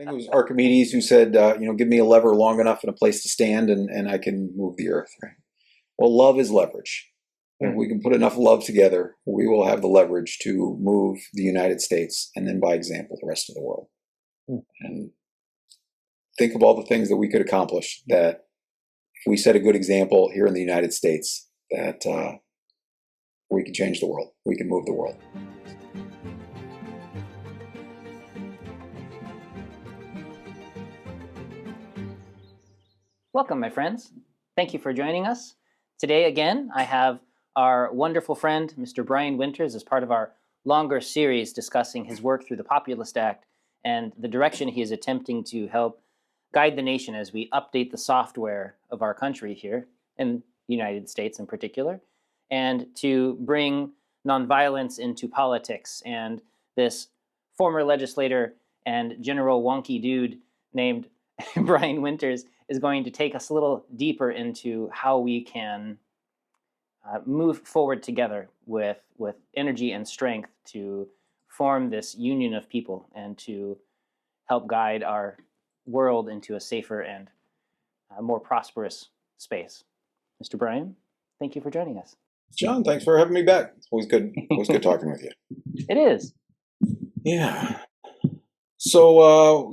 think it was Archimedes who said, give me a lever long enough and a place to stand, and I can move the earth. Right? Well, love is leverage. If we can put enough love together, we will have the leverage to move the United States and then, by example, the rest of the world. And think of all the things that we could accomplish that if we set a good example here in the United States, that we can change the world. We can move the world. Welcome, my friends. Thank you for joining us. Today, again, I have our wonderful friend, Mr. Brian Winters, as part of our longer series discussing his work through the POPULIST Act and the direction he is attempting to help guide the nation as we update the software of our country here, in the United States in particular, and to bring nonviolence into politics. And this former legislator and general wonky dude named Brian Winters is going to take us a little deeper into how we can move forward together with energy and strength to form this union of people and to help guide our world into a safer and more prosperous space. Mr. Brian, thank you for joining us. John, thanks for having me back. It's always good. Always good talking with you. It is. Yeah. So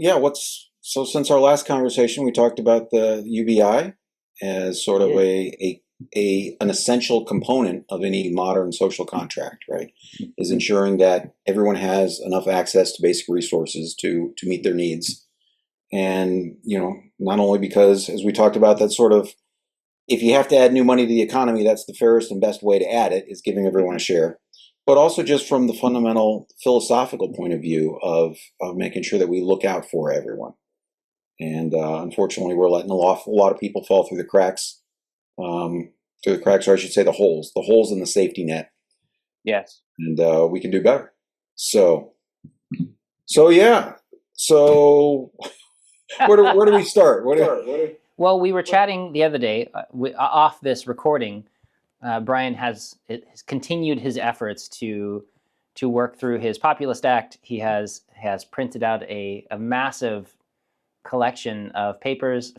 since our last conversation, we talked about the UBI as sort of an essential component of any modern social contract, right? Is ensuring that everyone has enough access to basic resources to meet their needs. And, not only because, as we talked about, that sort of, if you have to add new money to the economy, that's the fairest and best way to add it, is giving everyone a share. But also just from the fundamental philosophical point of view of making sure that we look out for everyone. And unfortunately, we're letting a lot of people fall through the cracks, or I should say the holes in the safety net. Yes. And we can do better. So yeah. So where do we start? Well, we were chatting the other day off this recording. Brian has continued his efforts to work through his POPULIST Act. He has printed out a massive collection of papers,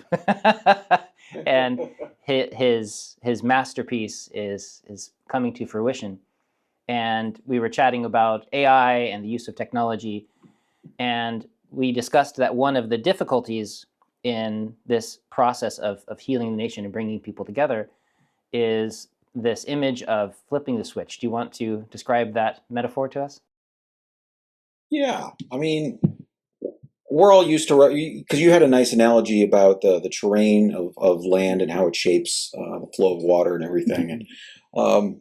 and his masterpiece is coming to fruition. And we were chatting about AI and the use of technology, and we discussed that one of the difficulties in this process of healing the nation and bringing people together is this image of flipping the switch. Do you want to describe that metaphor to us? Yeah, I mean, we're all used to, because you had a nice analogy about the terrain of land and how it shapes the flow of water and everything. And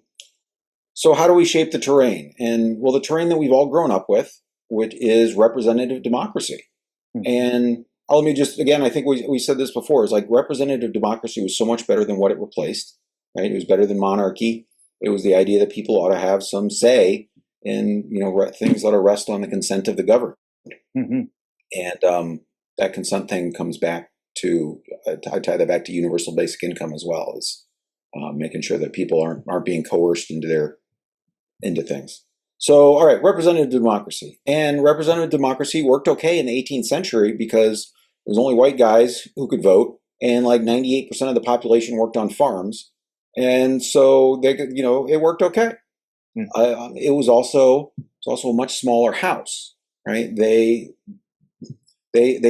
so how do we shape the terrain? And well, the terrain that we've all grown up with, which is representative democracy. And let me just, again, I think we said this before, is like representative democracy was so much better than what it replaced, right? It was better than monarchy. It was the idea that people ought to have some say in, things that are rest on the consent of the governed. Mm-hmm. And that consent thing comes back to, I tie that back to universal basic income as well, is making sure that people aren't being coerced into things. So, all right, representative democracy. And representative democracy worked okay in the 18th century because there was only white guys who could vote, and like 98% of the population worked on farms. And so they could, it worked okay. It was also a much smaller house, right? They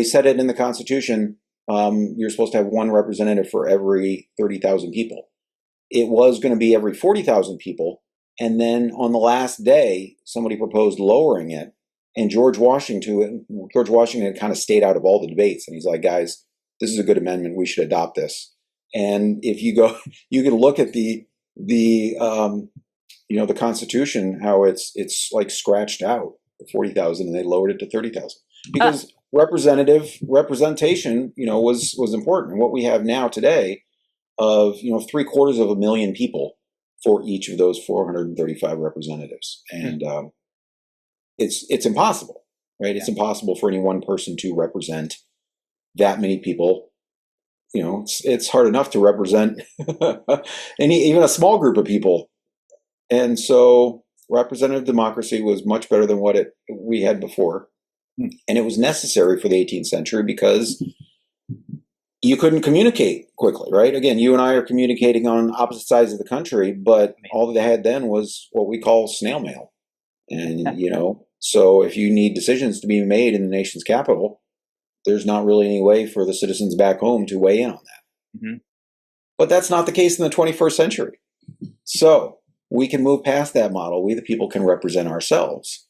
said it in the Constitution, you're supposed to have one representative for every 30,000 people. It was going to be every 40,000 people. And then on the last day, somebody proposed lowering it. And George Washington had kind of stayed out of all the debates. And he's like, guys, this is a good amendment. We should adopt this. And if you go, you can look at the Constitution, how it's like scratched out 40,000 and they lowered it to 30,000 because representation, was important. And what we have now today of, 750,000 people for each of those 435 representatives. And it's impossible, right? It's impossible for any one person to represent that many people. It's hard enough to represent even a small group of people. And so representative democracy was much better than what we had before. And it was necessary for the 18th century because you couldn't communicate quickly, right? Again, you and I are communicating on opposite sides of the country, but all that they had then was what we call snail mail. And, so if you need decisions to be made in the nation's capital, there's not really any way for the citizens back home to weigh in on that. Mm-hmm. But that's not the case in the 21st century. So we can move past that model. We, the people, can represent ourselves.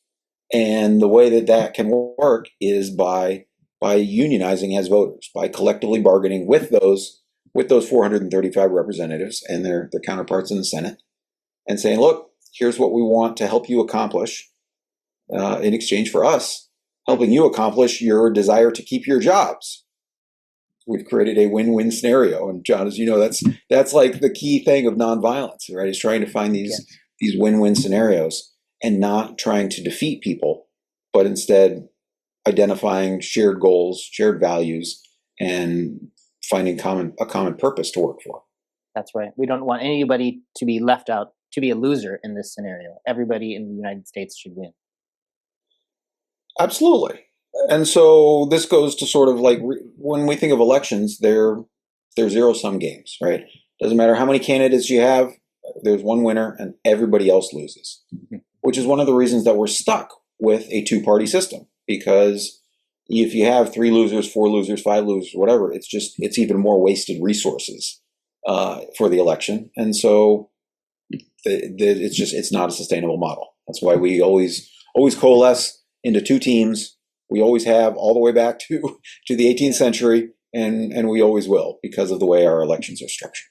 And the way that can work is by unionizing as voters, by collectively bargaining with those 435 representatives and their counterparts in the Senate, and saying, look, here's what we want to help you accomplish in exchange for us helping you accomplish your desire to keep your jobs. We've created a win-win scenario. And John, as you know, that's like the key thing of nonviolence, right? Is trying to find these win-win scenarios and not trying to defeat people, but instead identifying shared goals, shared values, and finding a common purpose to work for. That's right. We don't want anybody to be left out, to be a loser in this scenario. Everybody in the United States should win. Absolutely. And so this goes to sort of like when we think of elections, they're zero-sum games, right? Doesn't matter how many candidates you have, there's one winner and everybody else loses, which is one of the reasons that we're stuck with a two-party system. Because if you have 3 losers, 4 losers, 5 losers, whatever, it's even more wasted resources for the election. And so it's not a sustainable model. That's why we always coalesce into 2 teams. We always have all the way back to the 18th century, and we always will because of the way our elections are structured.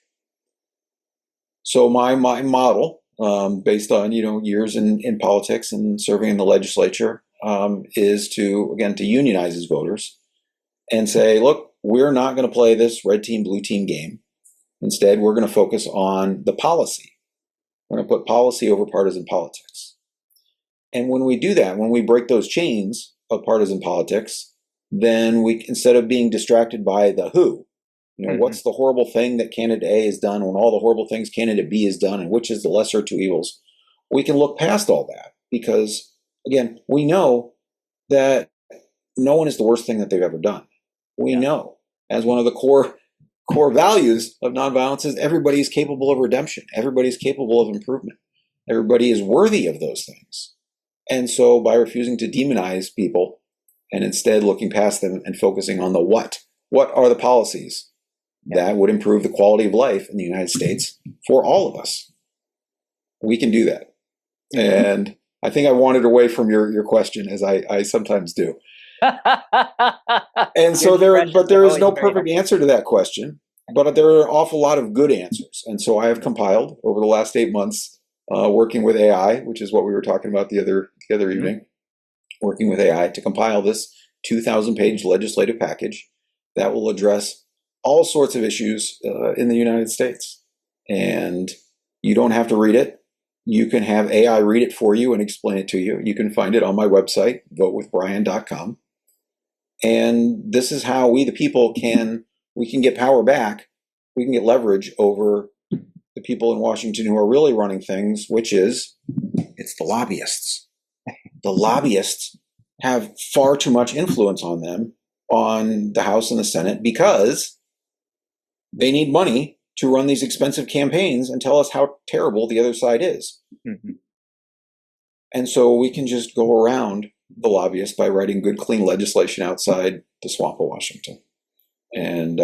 So my model, based on years in politics and serving in the legislature, is to unionize as voters and say, look, we're not going to play this red team, blue team game. Instead, we're going to focus on the policy. We're going to put policy over partisan politics. And when we do that, when we break those chains of partisan politics, then we, instead of being distracted by the who, what's the horrible thing that candidate A has done when all the horrible things candidate B has done, and which is the lesser of 2 evils, we can look past all that because, again, we know that no one is the worst thing that they've ever done. We know, as one of the core values of nonviolence, is everybody is capable of redemption. Everybody is capable of improvement. Everybody is worthy of those things. And so by refusing to demonize people and instead looking past them and focusing on the what are the policies that would improve the quality of life in the United States for all of us, we can do that. And I think I wandered away from your question, as I sometimes do. And so there is no perfect answer to that question, but there are an awful lot of good answers. And so I have compiled over the last 8 months, working with AI, which is what we were talking about the other evening, working with AI to compile this 2,000-page legislative package that will address all sorts of issues in the United States. And you don't have to read it. You can have AI read it for you and explain it to you. You can find it on my website, votewithbrian.com. And this is how we, the people, can get power back. We can get leverage over the people in Washington who are really running things, which is, it's the lobbyists. The lobbyists have far too much influence on them, on the House and the Senate, because they need money to run these expensive campaigns and tell us how terrible the other side is. And so we can just go around the lobbyists by writing good, clean legislation outside the swamp of Washington. And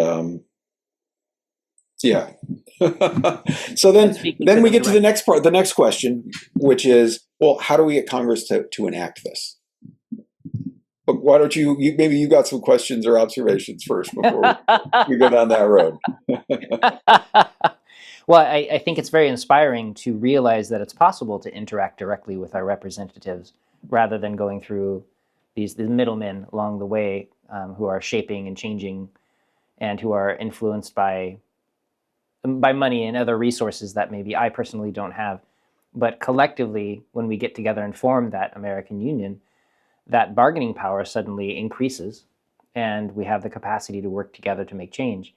so then we get to the next part, the next question, which is, well, how do we get Congress to enact this? But why don't you maybe you got some questions or observations first before we go down that road. Well, I think it's very inspiring to realize that it's possible to interact directly with our representatives rather than going through these middlemen along the way who are shaping and changing and who are influenced by money and other resources that maybe I personally don't have. But collectively, when we get together and form that American Union, that bargaining power suddenly increases, and we have the capacity to work together to make change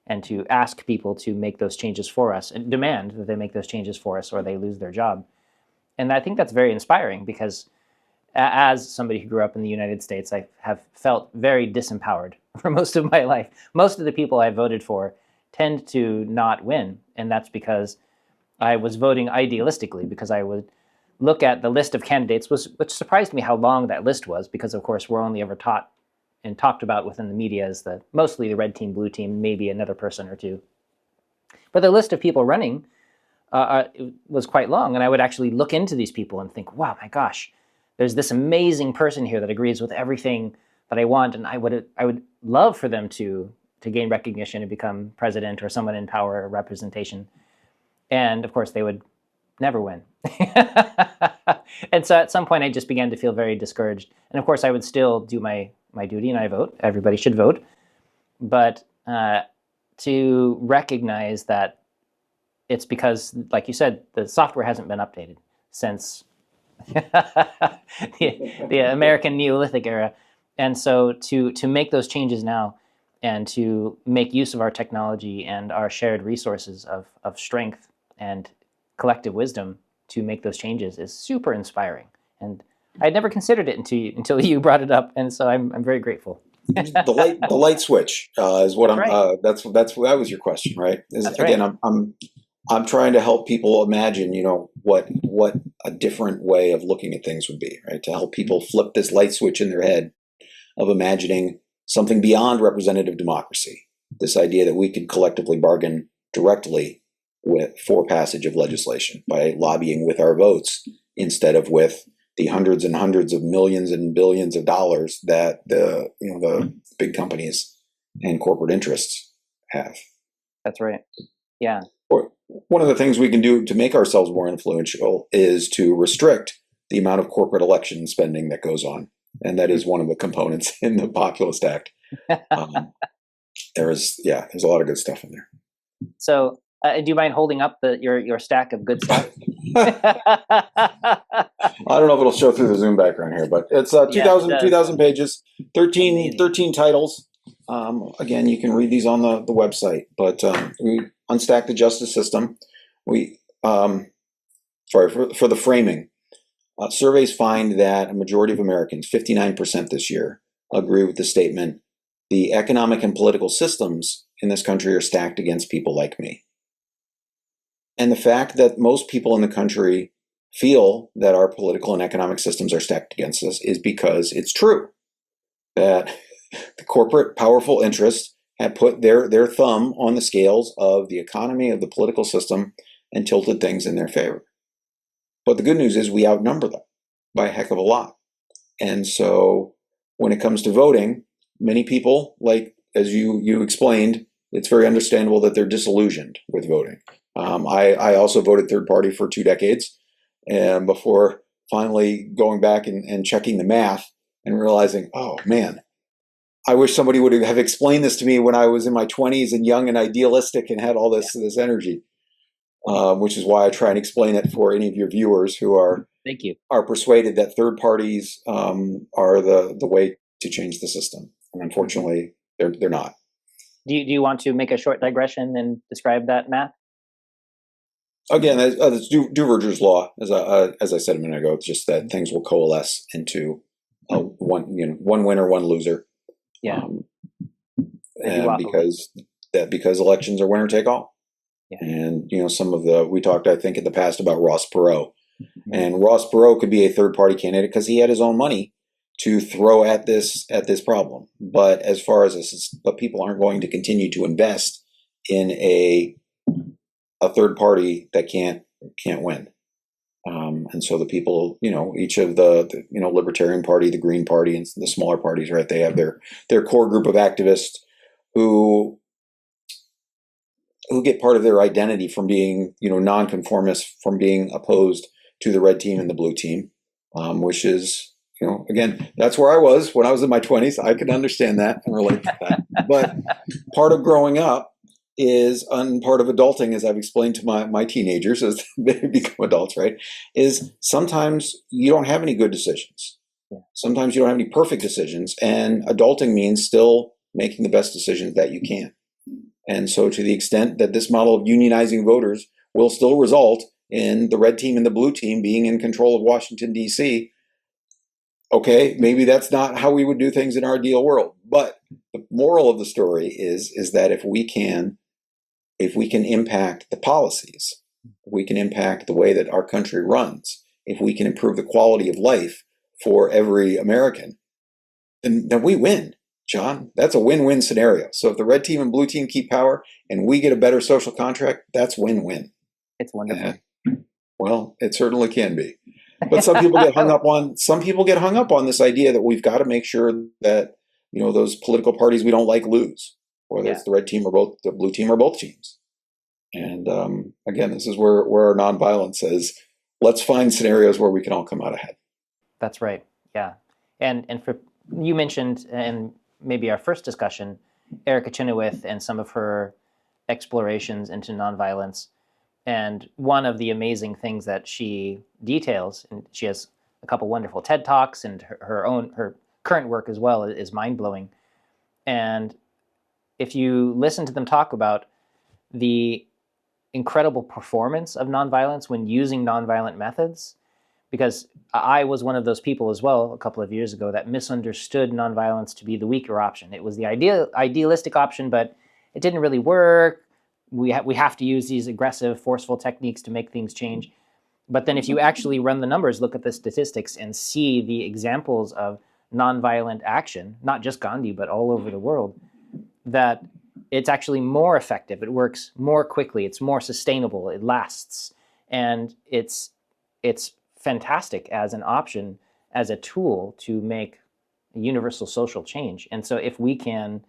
and to ask people to make those changes for us and demand that they make those changes for us or they lose their job. And I think that's very inspiring because as somebody who grew up in the United States, I have felt very disempowered for most of my life. Most of the people I voted for tend to not win, and that's because I was voting idealistically, because I would look at the list of candidates, which surprised me how long that list was, because of course we're only ever taught and talked about within the media as mostly the red team, blue team, maybe another person or two. But the list of people running was quite long, and I would actually look into these people and think, wow, my gosh, there's this amazing person here that agrees with everything that I want, and I would love for them to gain recognition and become president or someone in power or representation. And of course, they would never win. And so at some point, I just began to feel very discouraged. And of course, I would still do my duty, and I vote. Everybody should vote. But to recognize that it's because, like you said, the software hasn't been updated since the American Neolithic era. And so to make those changes now and to make use of our technology and our shared resources of strength and collective wisdom to make those changes is super inspiring. And I'd never considered it until you brought it up, and so I'm very grateful. The light switch is what That's right. that was your question, right? That's Again, right. I'm trying to help people imagine, what a different way of looking at things would be, right? To help people flip this light switch in their head of imagining something beyond representative democracy. This idea that we could collectively bargain directly for passage of legislation by lobbying with our votes instead of with the hundreds and hundreds of millions and billions of dollars that the big companies and corporate interests have. That's right. Yeah. One of the things we can do to make ourselves more influential is to restrict the amount of corporate election spending that goes on. And that is one of the components in the Populist Act. There's a lot of good stuff in there. So, do you mind holding up your stack of good stuff? I don't know if it'll show through the Zoom background here, but it's 2,000 pages, 13 titles. Again, you can read these on the website, but we unstack the justice system. We, for the framing, surveys find that a majority of Americans, 59% this year, agree with the statement, the economic and political systems in this country are stacked against people like me. And the fact that most people in the country feel that our political and economic systems are stacked against us is because it's true that the corporate powerful interests have put their thumb on the scales of the economy, of the political system, and tilted things in their favor. But the good news is we outnumber them by a heck of a lot. And so when it comes to voting, many people, like as you explained, it's very understandable that they're disillusioned with voting. I also voted third party for 2 decades, and before finally going back and checking the math and realizing, oh man, I wish somebody would have explained this to me when I was in my 20s and young and idealistic and had all this energy, which is why I try and explain it for any of your viewers who are Thank you. Are persuaded that third parties are the way to change the system, and unfortunately, they're not. Do you want to make a short digression and describe that math? Again, that's Duverger's law, as I said a minute ago. It's just that things will coalesce into one winner, one loser. Yeah. And because elections are winner take all. Yeah. And we talked, I think, in the past about Ross Perot, and Ross Perot could be a third party candidate because he had his own money to throw at this problem. But as far as but people aren't going to continue to invest in a third party that can't win. And so the people, each of the Libertarian Party, the Green Party, and the smaller parties, right? They have their core group of activists who get part of their identity from being, nonconformists, from being opposed to the red team and the blue team, which is, again, that's where I was when I was in my 20s. I could understand that and relate to that. But part of growing up and part of adulting, as I've explained to my teenagers as they become adults, right, is sometimes you don't have any good decisions. Yeah. Sometimes you don't have any perfect decisions, and adulting means still making the best decisions that you can. And so to the extent that this model of unionizing voters will still result in the red team and the blue team being in control of Washington, D.C., Okay, maybe that's not how we would do things in our ideal world. But the moral of the story is that if we can impact the policies, if we can impact the way that our country runs, if we can improve the quality of life for every American, then we win, John. That's a win-win scenario. So if the red team and blue team keep power and we get a better social contract, that's win-win. It's wonderful. Well, it certainly can be. But some people get hung up on this idea that we've got to make sure that, those political parties we don't like lose, whether it's the red team or both the blue team or both teams. And again, this is where our nonviolence says, let's find scenarios where we can all come out ahead. That's right. Yeah. And for you mentioned in maybe our first discussion, Erica Chenoweth and some of her explorations into nonviolence. And one of the amazing things that she details, and she has a couple wonderful TED Talks, and her current work as well is mind-blowing. And if you listen to them talk about the incredible performance of nonviolence when using nonviolent methods, because I was one of those people as well a couple of years ago that misunderstood nonviolence to be the weaker option. It was the idealistic option, but it didn't really work. We have to use these aggressive, forceful techniques to make things change. But then if you actually run the numbers, look at the statistics, and see the examples of nonviolent action, not just Gandhi, but all over the world, that it's actually more effective. It works more quickly. It's more sustainable. It lasts. And it's fantastic as an option, as a tool to make a universal social change. And so if we can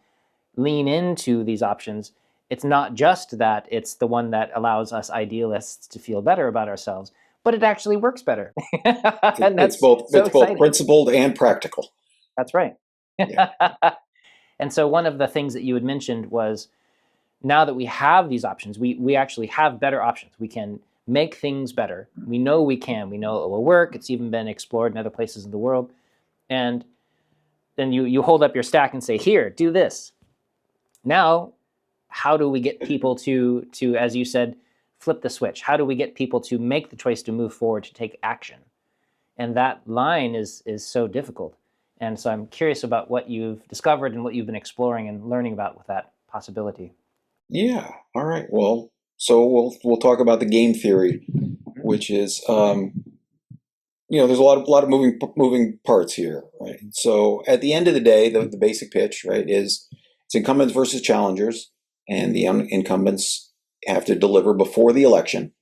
lean into these options, it's not just that it's the one that allows us idealists to feel better about ourselves, but it actually works better. And it's both principled and practical. That's right. Yeah. And so one of the things that you had mentioned was, now that we have these options, we actually have better options. We can make things better. We know we can. We know it will work. It's even been explored in other places in the world. And then you hold up your stack and say, here, do this. Now, how do we get people to, as you said, flip the switch? How do we get people to make the choice to move forward, to take action? And that line is so difficult. And so I'm curious about what you've discovered and what you've been exploring and learning about with that possibility. Yeah. All right. Well, so we'll talk about the game theory, which is there's a lot of moving parts here, right? So at the end of the day, the basic pitch, right, is it's incumbents versus challengers, and the incumbents have to deliver before the election.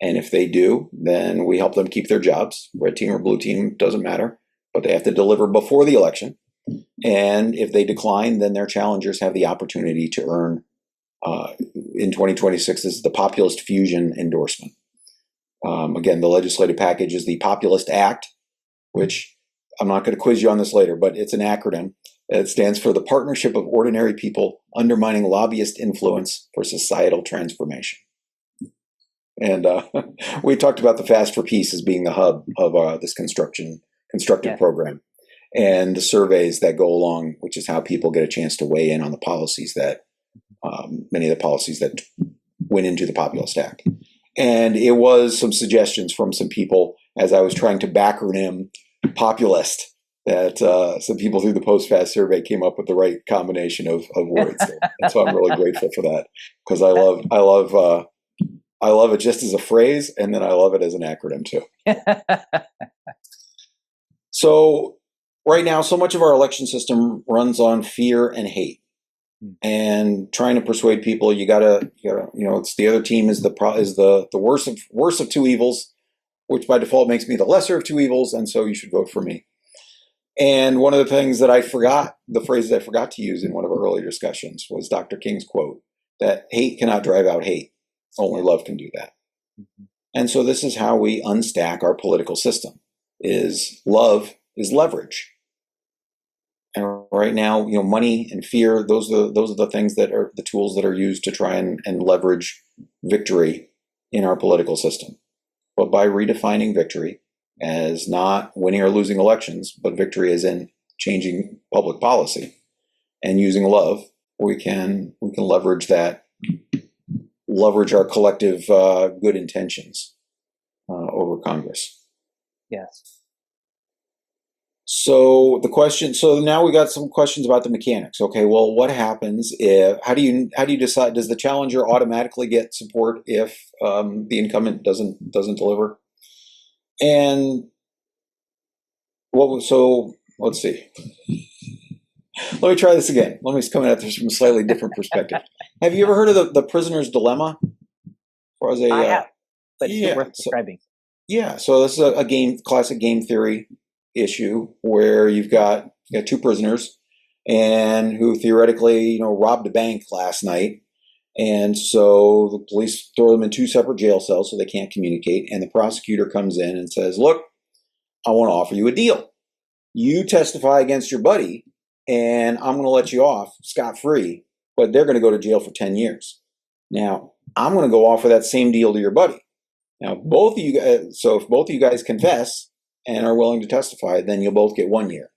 And if they do, then we help them keep their jobs. Red team or blue team, doesn't matter, but they have to deliver before the election. And if they decline, then their challengers have the opportunity to earn, in 2026, this is the Populist Fusion endorsement. Again, the legislative package is the POPULIST Act, which I'm not going to quiz you on this later, but it's an acronym. It stands for the Partnership of Ordinary People Undermining Lobbyist Influence for Societal Transformation. And we talked about the Fast for Peace as being the hub of this constructive program, and the surveys that go along, which is how people get a chance to weigh in on the policies that many of the policies that went into the Populist Act. And it was some suggestions from some people as I was trying to backronym populist that some people through the post-fast survey came up with the right combination of words. And so I'm really grateful for that, because I love it just as a phrase, and then I love it as an acronym too. So right now, so much of our election system runs on fear and hate, and trying to persuade people you gotta it's the other team is the worst of two evils, which by default makes me the lesser of two evils, and so you should vote for me. And one of the things that the phrases I forgot to use in one of our earlier discussions was Dr. King's quote that hate cannot drive out hate. Only love can do that. And so this is how we unstack our political system: is love is leverage. And right now, money and fear, those are the things that are the tools that are used to try and leverage victory in our political system. But by redefining victory as not winning or losing elections, but victory as in changing public policy and using love, we can leverage our collective good intentions over Congress. Yes. So the question, so now we got some questions about the mechanics. Okay, well, what happens if, how do you decide, does the challenger automatically get support if the incumbent doesn't deliver? And so let's see. Let me try this again. Let me come at this from a slightly different perspective. Have you ever heard of the prisoner's dilemma? Or as a, I have, but it's yeah, worth describing. yeah, so this is a classic game theory issue where you've got two prisoners and who theoretically, robbed a bank last night. And so the police throw them in two separate jail cells so they can't communicate. And the prosecutor comes in and says, look, I want to offer you a deal. You testify against your buddy and I'm going to let you off scot-free, but they're going to go to jail for 10 years. Now, I'm going to go offer that same deal to your buddy. Now, both of you, so if both of you guys confess and are willing to testify, then you'll both get 1 year.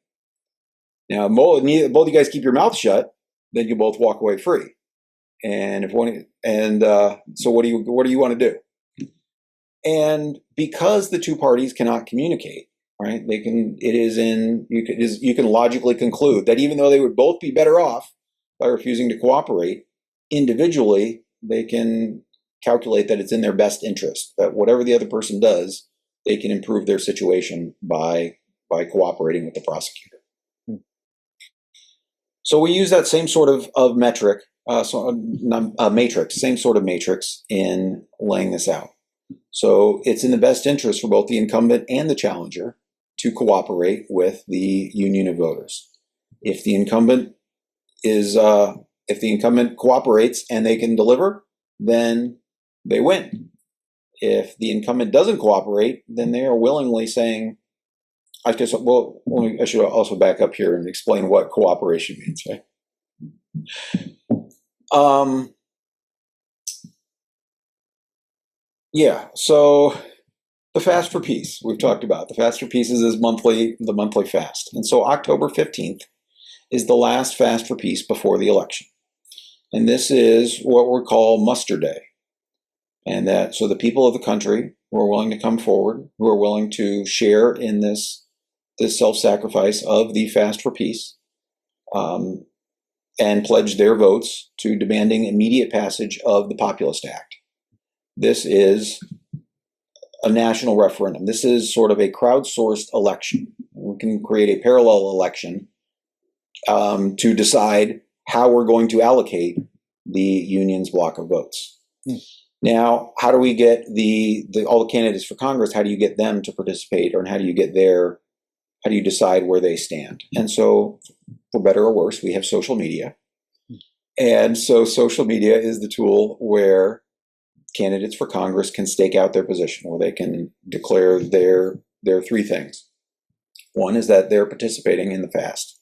Now, both of you guys keep your mouth shut, then you both walk away free. And so what do you want to do? And because the two parties cannot communicate, right? You can logically conclude that even though they would both be better off by refusing to cooperate, individually they can calculate that it's in their best interest, that whatever the other person does, they can improve their situation by cooperating with the prosecutor. So we use that same sort of metric, matrix, same sort of matrix in laying this out. So it's in the best interest for both the incumbent and the challenger to cooperate with the union of voters. If the incumbent cooperates and they can deliver, then they win. If the incumbent doesn't cooperate, then they are willingly saying, I should also back up here and explain what cooperation means, right? Yeah, so the Fast for Peace, we've talked about. The Fast for Peace is the monthly fast. And so October 15th is the last Fast for Peace before the election. And this is what we call muster day. And so the people of the country who are willing to come forward, who are willing to share in this self-sacrifice of the Fast for Peace, and pledge their votes to demanding immediate passage of the POPULIST Act. This is a national referendum. This is sort of a crowdsourced election. We can create a parallel election to decide how we're going to allocate the union's block of votes. Now, how do we get all the candidates for Congress? How do you get them to participate, or how do you decide where they stand? And so, for better or worse, we have social media. And so social media is the tool where candidates for Congress can stake out their position, or they can declare their three things. One is that they're participating in the fast.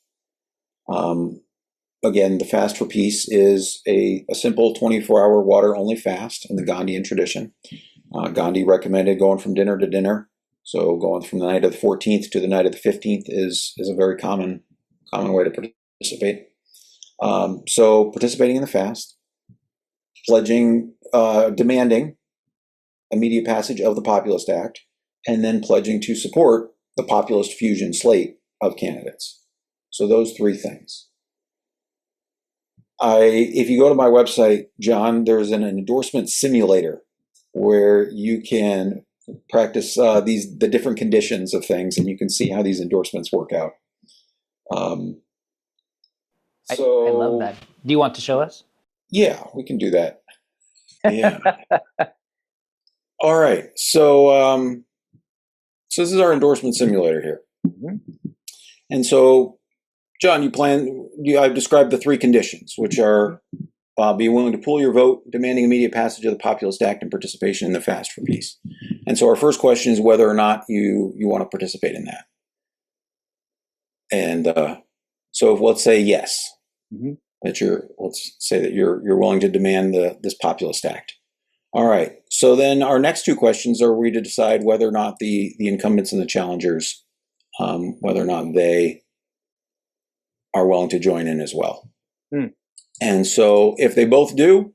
Again, the Fast for Peace is a simple 24-hour water-only fast in the Gandhian tradition. Gandhi recommended going from dinner to dinner. So going from the night of the 14th to the night of the 15th is a very common way to participate. So participating in the fast, pledging, demanding immediate passage of the Populist Act, and then pledging to support the populist fusion slate of candidates. So those three things. If you go to my website, John, there's an endorsement simulator where you can practice the different conditions of things, and you can see how these endorsements work out. I love that. Do you want to show us? Yeah, we can do that. Yeah. All right. So this is our endorsement simulator here. Mm-hmm. And so, John, I've described the three conditions, which are be willing to pool your vote, demanding immediate passage of the Populist Act, and participation in the Fast for Peace. And so our first question is whether or not you want to participate in that. And so let's say yes, mm-hmm. Let's say that you're willing to demand this Populist Act. All right. So then our next two questions are we to decide whether or not the incumbents and the challengers, whether or not they are willing to join in as well. And so if they both do,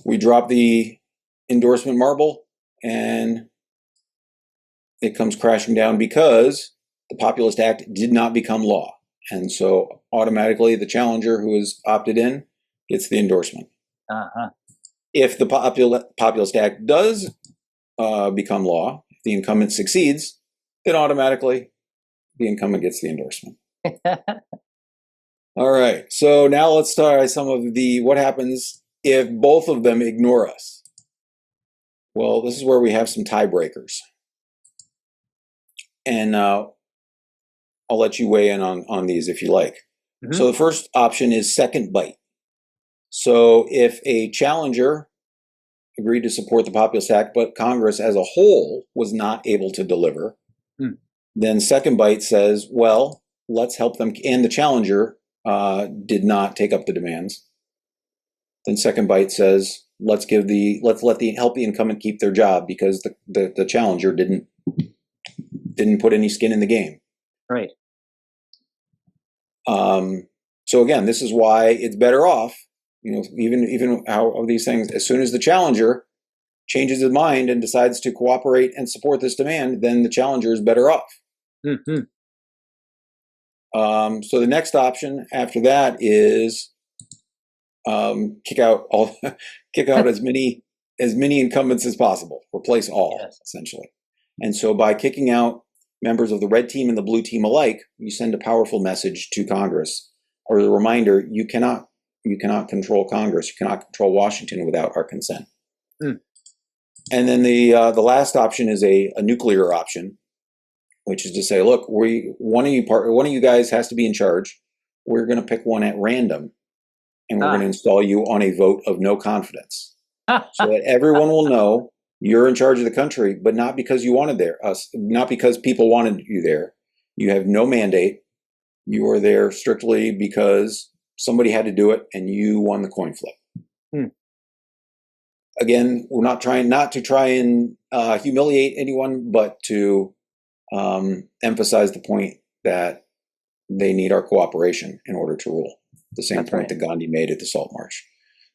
we drop the endorsement marble and it comes crashing down because the Populist Act did not become law. And so automatically the challenger who is opted in gets the endorsement. Uh-huh. If the Populist Act does become law, if the incumbent succeeds, then automatically the incumbent gets the endorsement. All right, so now let's try some of what happens if both of them ignore us. Well, this is where we have some tiebreakers. And I'll let you weigh in on these if you like. Mm-hmm. So the first option is second bite. So if a challenger agreed to support the Populist Act, but Congress as a whole was not able to deliver, then second bite says, well, let's help them. And the challenger did not take up the demands. Then second bite says, let's help the incumbent keep their job because the challenger didn't put any skin in the game. Right. So again, this is why it's better off, even how of these things, as soon as the challenger changes his mind and decides to cooperate and support this demand, then the challenger is better off. Mm-hmm. So the next option after that is kick out as many incumbents as possible, replace all, yes, essentially. And so by kicking out members of the red team and the blue team alike, you send a powerful message to Congress, or a reminder: you cannot control Congress, you cannot control Washington without our consent. And then the last option is a nuclear option, which is to say, look, one of you guys has to be in charge. We're going to pick one at random, and we're going to install you on a vote of no confidence, so that everyone will know you're in charge of the country, but not because you wanted not because people wanted you there. You have no mandate. You are there strictly because somebody had to do it, and you won the coin flip. Again, we're not trying and humiliate anyone, but to emphasize the point that they need our cooperation in order to rule. The same point that Gandhi made at the Salt March.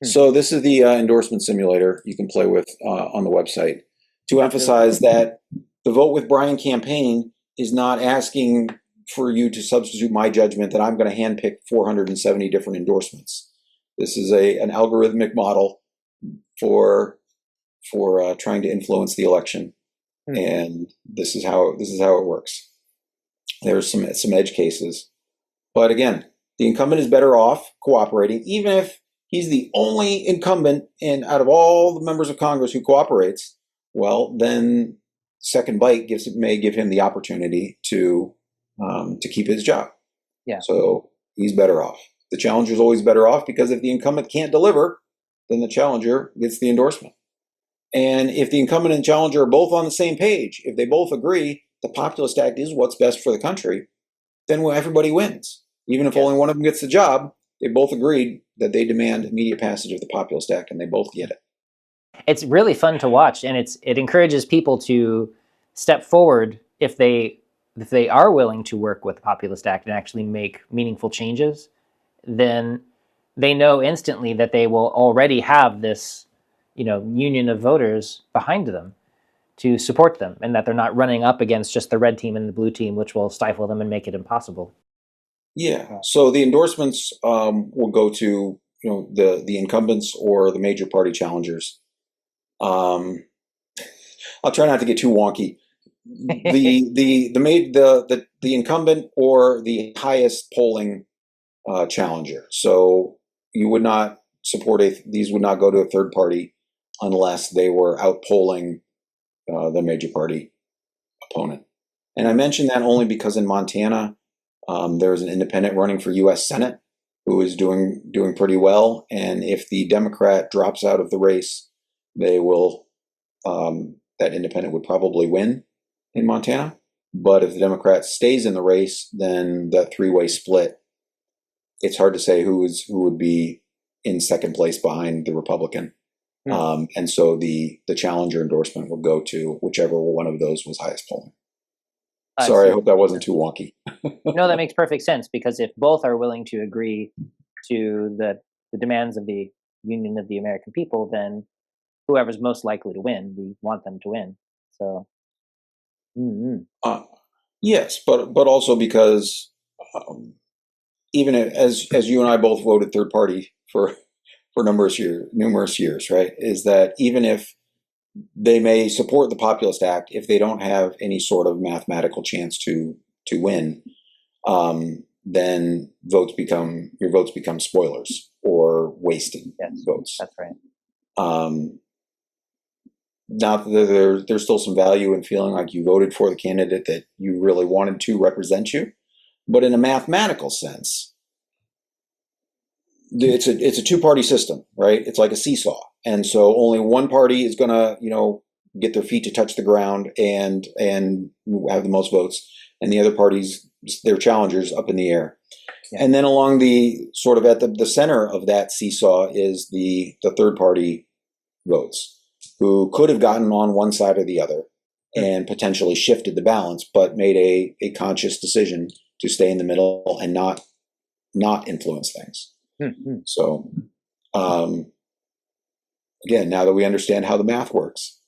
So this is the endorsement simulator you can play with on the website to emphasize that the Vote with Brian campaign is not asking for you to substitute my judgment that I'm going to handpick 470 different endorsements. This is an algorithmic model for trying to influence the election, and this is how it works. There's some edge cases, but again, the incumbent is better off cooperating, even if he's the only incumbent out of all the members of Congress who cooperates. Well, then second bite may give him the opportunity to keep his job. Yeah. So he's better off. The challenger is always better off because if the incumbent can't deliver, then the challenger gets the endorsement. And if the incumbent and challenger are both on the same page, if they both agree the Populist Act is what's best for the country, then everybody wins. Even if only one of them gets the job, they both agreed that they demand immediate passage of the Populist Act, and they both get it. It's really fun to watch, and it encourages people to step forward if they are willing to work with the Populist Act and actually make meaningful changes. Then they know instantly that they will already have this, union of voters behind them to support them, and that they're not running up against just the red team and the blue team, which will stifle them and make it impossible. Yeah. So the endorsements will go to the incumbents or the major party challengers. I'll try not to get too wonky. The incumbent or the highest polling challenger. So you would not support these would not go to a third party unless they were outpolling the major party opponent. And I mention that only because in Montana, there's an independent running for U.S. Senate who is doing pretty well. And if the Democrat drops out of the race, they will that independent would probably win in Montana. But if the Democrat stays in the race, then that three-way split, it's hard to say who would be in second place behind the Republican. And so the challenger endorsement will go to whichever one of those was highest polling. Sorry, I hope that wasn't too wonky. No, that makes perfect sense, because if both are willing to agree to the demands of the Union of the American People, then whoever's most likely to win, we want them to win. So, Yes, but also because even as you and I both voted third party for numerous years, right? Is that even if they may support the Populist Act, if they don't have any sort of mathematical chance to win, then your votes become spoilers or wasted votes. That's right. Not that there's still some value in feeling like you voted for the candidate that you really wanted to represent you, but in a mathematical sense, it's a two-party system, right? It's like a seesaw, and so only one party is going to get their feet to touch the ground and have the most votes, and the other parties, their challengers, up in the air. Yeah. And then along the sort of at the center of that seesaw is the third party votes, who could have gotten on one side or the other and potentially shifted the balance, but made a conscious decision to stay in the middle and not influence things. Mm-hmm. So, again, now that we understand how the math works,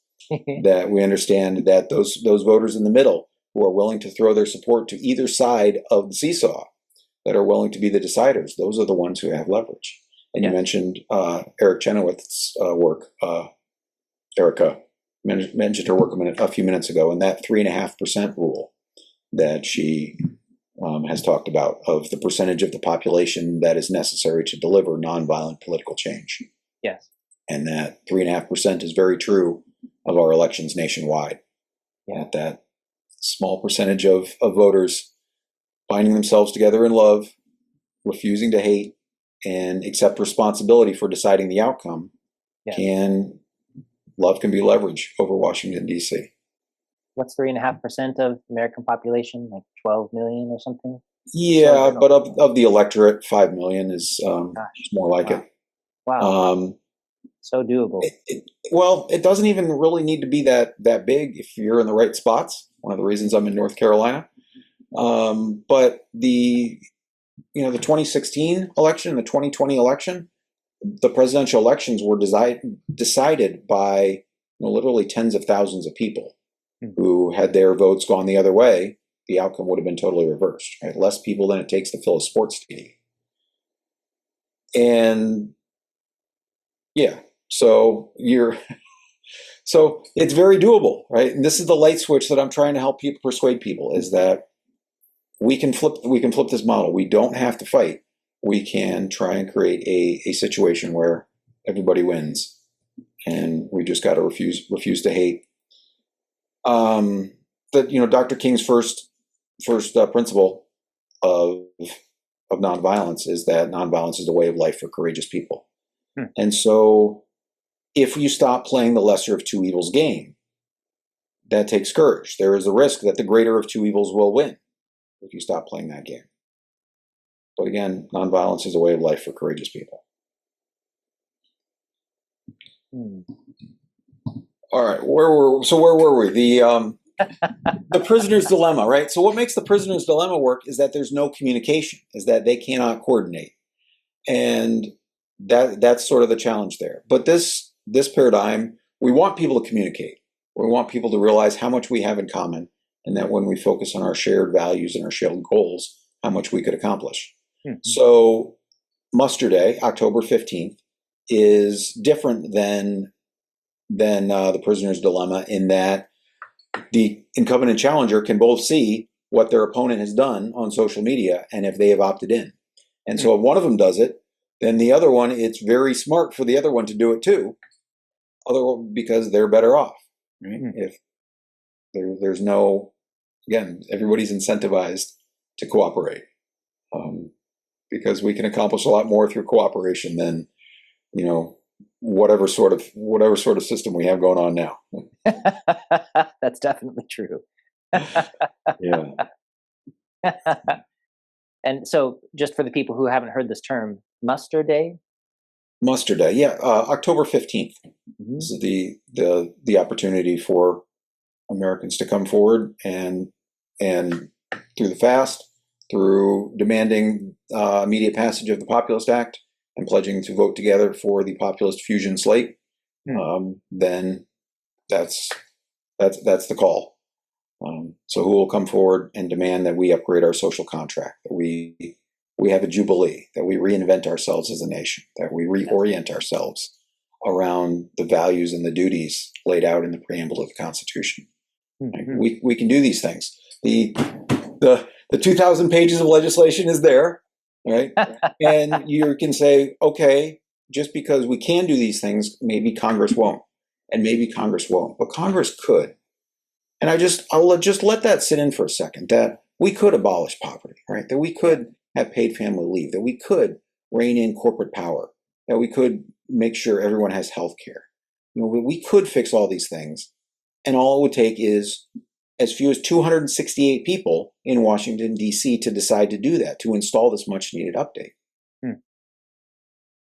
that we understand that those voters in the middle who are willing to throw their support to either side of the seesaw, that are willing to be the deciders, those are the ones who have leverage. And you mentioned Eric Chenoweth's work. Erica mentioned her work a few minutes ago, and that 3.5% rule that she has talked about, of the percentage of the population that is necessary to deliver nonviolent political change. Yes. And that 3.5% is very true of our elections nationwide. Yeah. That small percentage of voters binding themselves together in love, refusing to hate, and accept responsibility for deciding the outcome, love can be leverage over Washington, D.C. What's 3.5% of American population? Like 12 million or something? Yeah, but of the electorate, 5 million is more like it. Wow. So doable. It doesn't even really need to be that big if you're in the right spots. One of the reasons I'm in North Carolina. But the 2016 election, the 2020 election, the presidential elections were decided by literally tens of thousands of people who, had their votes gone the other way, the outcome would have been totally reversed. Right? Less people than it takes to fill a sports stadium. And so it's very doable, right? And this is the light switch that I'm trying to help persuade people, is that we can flip this model. We don't have to fight. We can try and create a situation where everybody wins, and we just got to refuse to hate. Dr. King's first principle of nonviolence is that nonviolence is a way of life for courageous people. And so, if you stop playing the lesser of two evils game, that takes courage. There is a risk that the greater of two evils will win if you stop playing that game. But again, nonviolence is a way of life for courageous people. All right, where were we? The prisoner's dilemma, right? So what makes the prisoner's dilemma work is that there's no communication, is that they cannot coordinate, and that's sort of the challenge there. But this paradigm, we want people to communicate. We want people to realize how much we have in common, and that when we focus on our shared values and our shared goals, how much we could accomplish. Mm-hmm. So muster day, October 15th, is different than the prisoner's dilemma, in that the incumbent and challenger can both see what their opponent has done on social media and if they have opted in. And so if one of them does it, then the other one, it's very smart for the other one to do it too, because they're better off. Right? If there's no, again, everybody's incentivized to cooperate, because we can accomplish a lot more through cooperation than whatever sort of system we have going on now. That's definitely true. Yeah. And so, just for the people who haven't heard this term, muster day. Muster day, yeah, October 15th. Mm-hmm. This is the opportunity for Americans to come forward and through the fast, through demanding immediate passage of the Populist Act and pledging to vote together for the populist fusion slate. Then that's the call. So who will come forward and demand that we upgrade our social contract, that we have a jubilee, that we reinvent ourselves as a nation, that we reorient ourselves around the values and the duties laid out in the preamble of the Constitution. Mm-hmm. We can do these things. The 2,000 pages of legislation is there, right? And you can say, okay, just because we can do these things, maybe Congress won't, and maybe Congress won't, but Congress could. And I'll just let that sit in for a second, that we could abolish poverty, right? That we could have paid family leave, that we could rein in corporate power, that we could make sure everyone has health care. We could fix all these things. And all it would take is as few as 268 people in Washington, D.C. to decide to do that, to install this much needed update.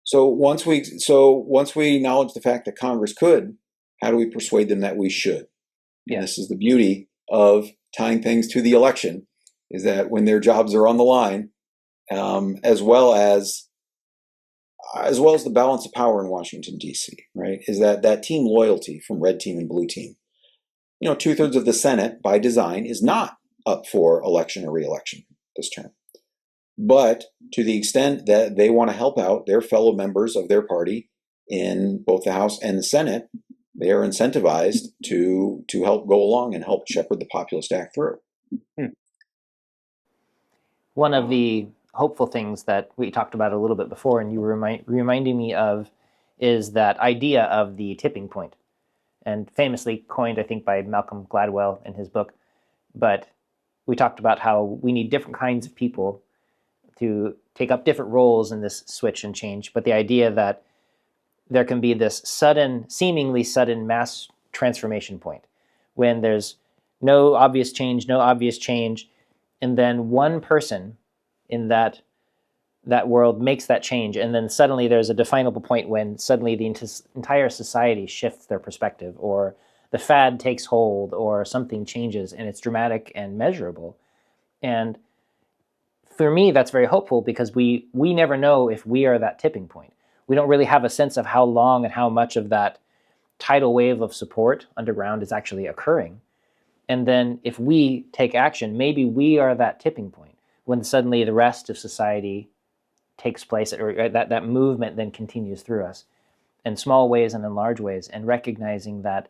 So once we acknowledge the fact that Congress could, how do we persuade them that we should? And this is the beauty of tying things to the election, is that when their jobs are on the line, as well as the balance of power in Washington, D.C., right, is that team loyalty from red team and blue team. 2/3 of the Senate, by design, is not up for election or re-election this term. But to the extent that they want to help out their fellow members of their party in both the House and the Senate, they are incentivized to help go along and help shepherd the Populist Act through. One of the hopeful things that we talked about a little bit before, and you were reminding me of, is that idea of the tipping point. And famously coined, I think, by Malcolm Gladwell in his book. But we talked about how we need different kinds of people to take up different roles in this switch and change. But the idea that there can be this seemingly sudden mass transformation point when there's no obvious change, and then one person in that world makes that change, and then suddenly there's a definable point when suddenly the entire society shifts their perspective, or the fad takes hold, or something changes, and it's dramatic and measurable. And for me, that's very hopeful, because we never know if we are that tipping point. We don't really have a sense of how long and how much of that tidal wave of support underground is actually occurring. And then if we take action, maybe we are that tipping point when suddenly the rest of society takes place, or that movement then continues through us in small ways and in large ways, and recognizing that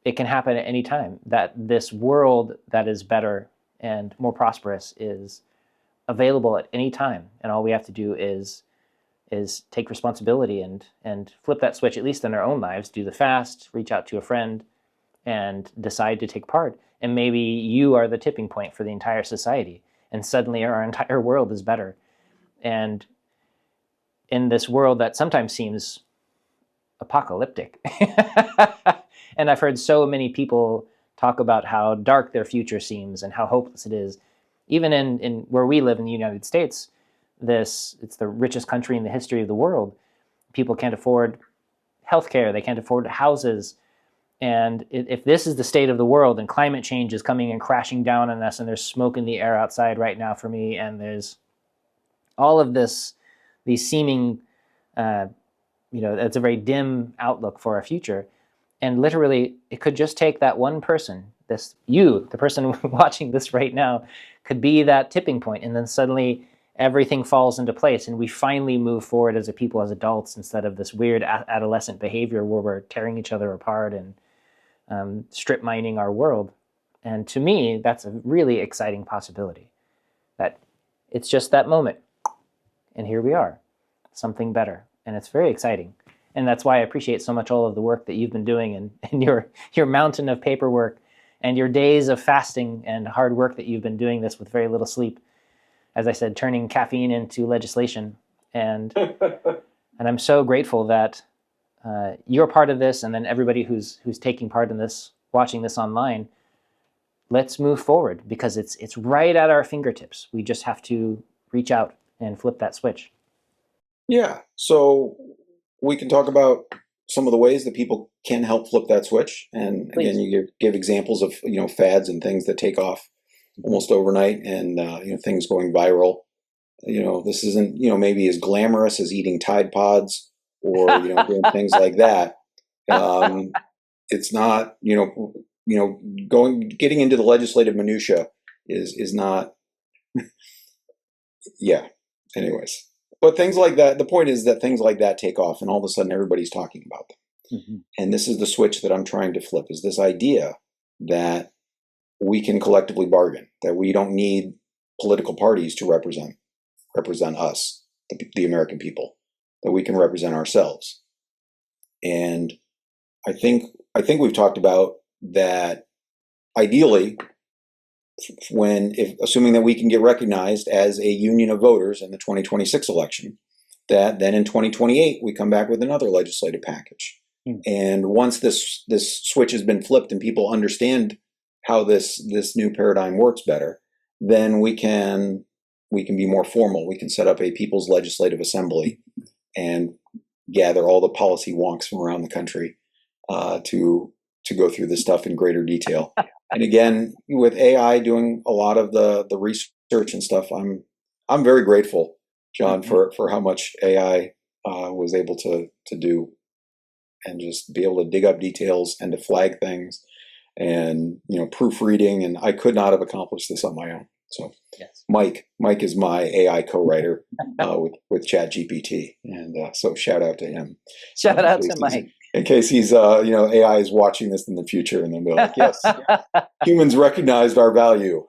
it can happen at any time, that this world that is better and more prosperous is available at any time, and all we have to do is take responsibility and flip that switch, at least in our own lives, do the fast, reach out to a friend, and decide to take part. And maybe you are the tipping point for the entire society, and suddenly our entire world is better. And in this world that sometimes seems apocalyptic, and I've heard so many people talk about how dark their future seems and how hopeless it is. Even in where we live in the United States, it's the richest country in the history of the world. People can't afford healthcare, they can't afford houses. And if this is the state of the world, and climate change is coming and crashing down on us, and there's smoke in the air outside right now for me, and there's all of these seeming, it's a very dim outlook for our future. And literally, it could just take that one person, the person watching this right now, could be that tipping point, and then suddenly everything falls into place, and we finally move forward as a people, as adults, instead of this weird adolescent behavior where we're tearing each other apart and strip mining our world. And to me, that's a really exciting possibility, that it's just that moment, and here we are, something better. And it's very exciting. And that's why I appreciate so much all of the work that you've been doing, and your mountain of paperwork, and your days of fasting and hard work that you've been doing this with very little sleep. As I said, turning caffeine into legislation. And I'm so grateful that you're part of this, and then everybody who's taking part in this, watching this online. Let's move forward, because it's right at our fingertips. We just have to reach out and flip that switch. Yeah, so we can talk about some of the ways that people can help flip that switch. And Please. Again, you give examples of fads and things that take off almost overnight, and things going viral. This isn't maybe as glamorous as eating Tide Pods or doing things like that. It's not getting into the legislative minutia is not. Yeah. Anyways, but things like that. The point is that things like that take off, and all of a sudden everybody's talking about them. Mm-hmm. And this is the switch that I'm trying to flip: is this idea that we can collectively bargain, that we don't need political parties to represent us, the American people, that we can represent ourselves. And I think we've talked about that. Ideally, assuming that we can get recognized as a union of voters in the 2026 election, that then in 2028 we come back with another legislative package. And once this switch has been flipped and people understand how this new paradigm works better, then we can be more formal. We can set up a people's legislative assembly and gather all the policy wonks from around the country to go through this stuff in greater detail. And again, with AI doing a lot of the research and stuff, I'm very grateful, John, for how much AI was able to do, and just be able to dig up details and to flag things, and proofreading. And I could not have accomplished this on my own. So yes. Mike is my AI co-writer with ChatGPT, and so shout out to him. Shout out to Mike. In case he's, AI is watching this in the future, and then be like, yes, humans recognized our value.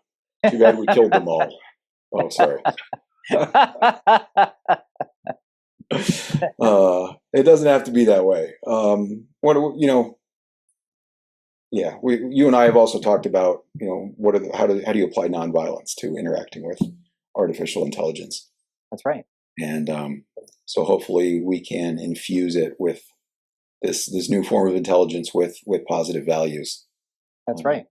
Too bad we killed them all. Oh, sorry. It doesn't have to be that way. Yeah, you and I have also talked about, how do you apply nonviolence to interacting with artificial intelligence? That's right. And so hopefully we can infuse it with this new form of intelligence with positive values. That's right.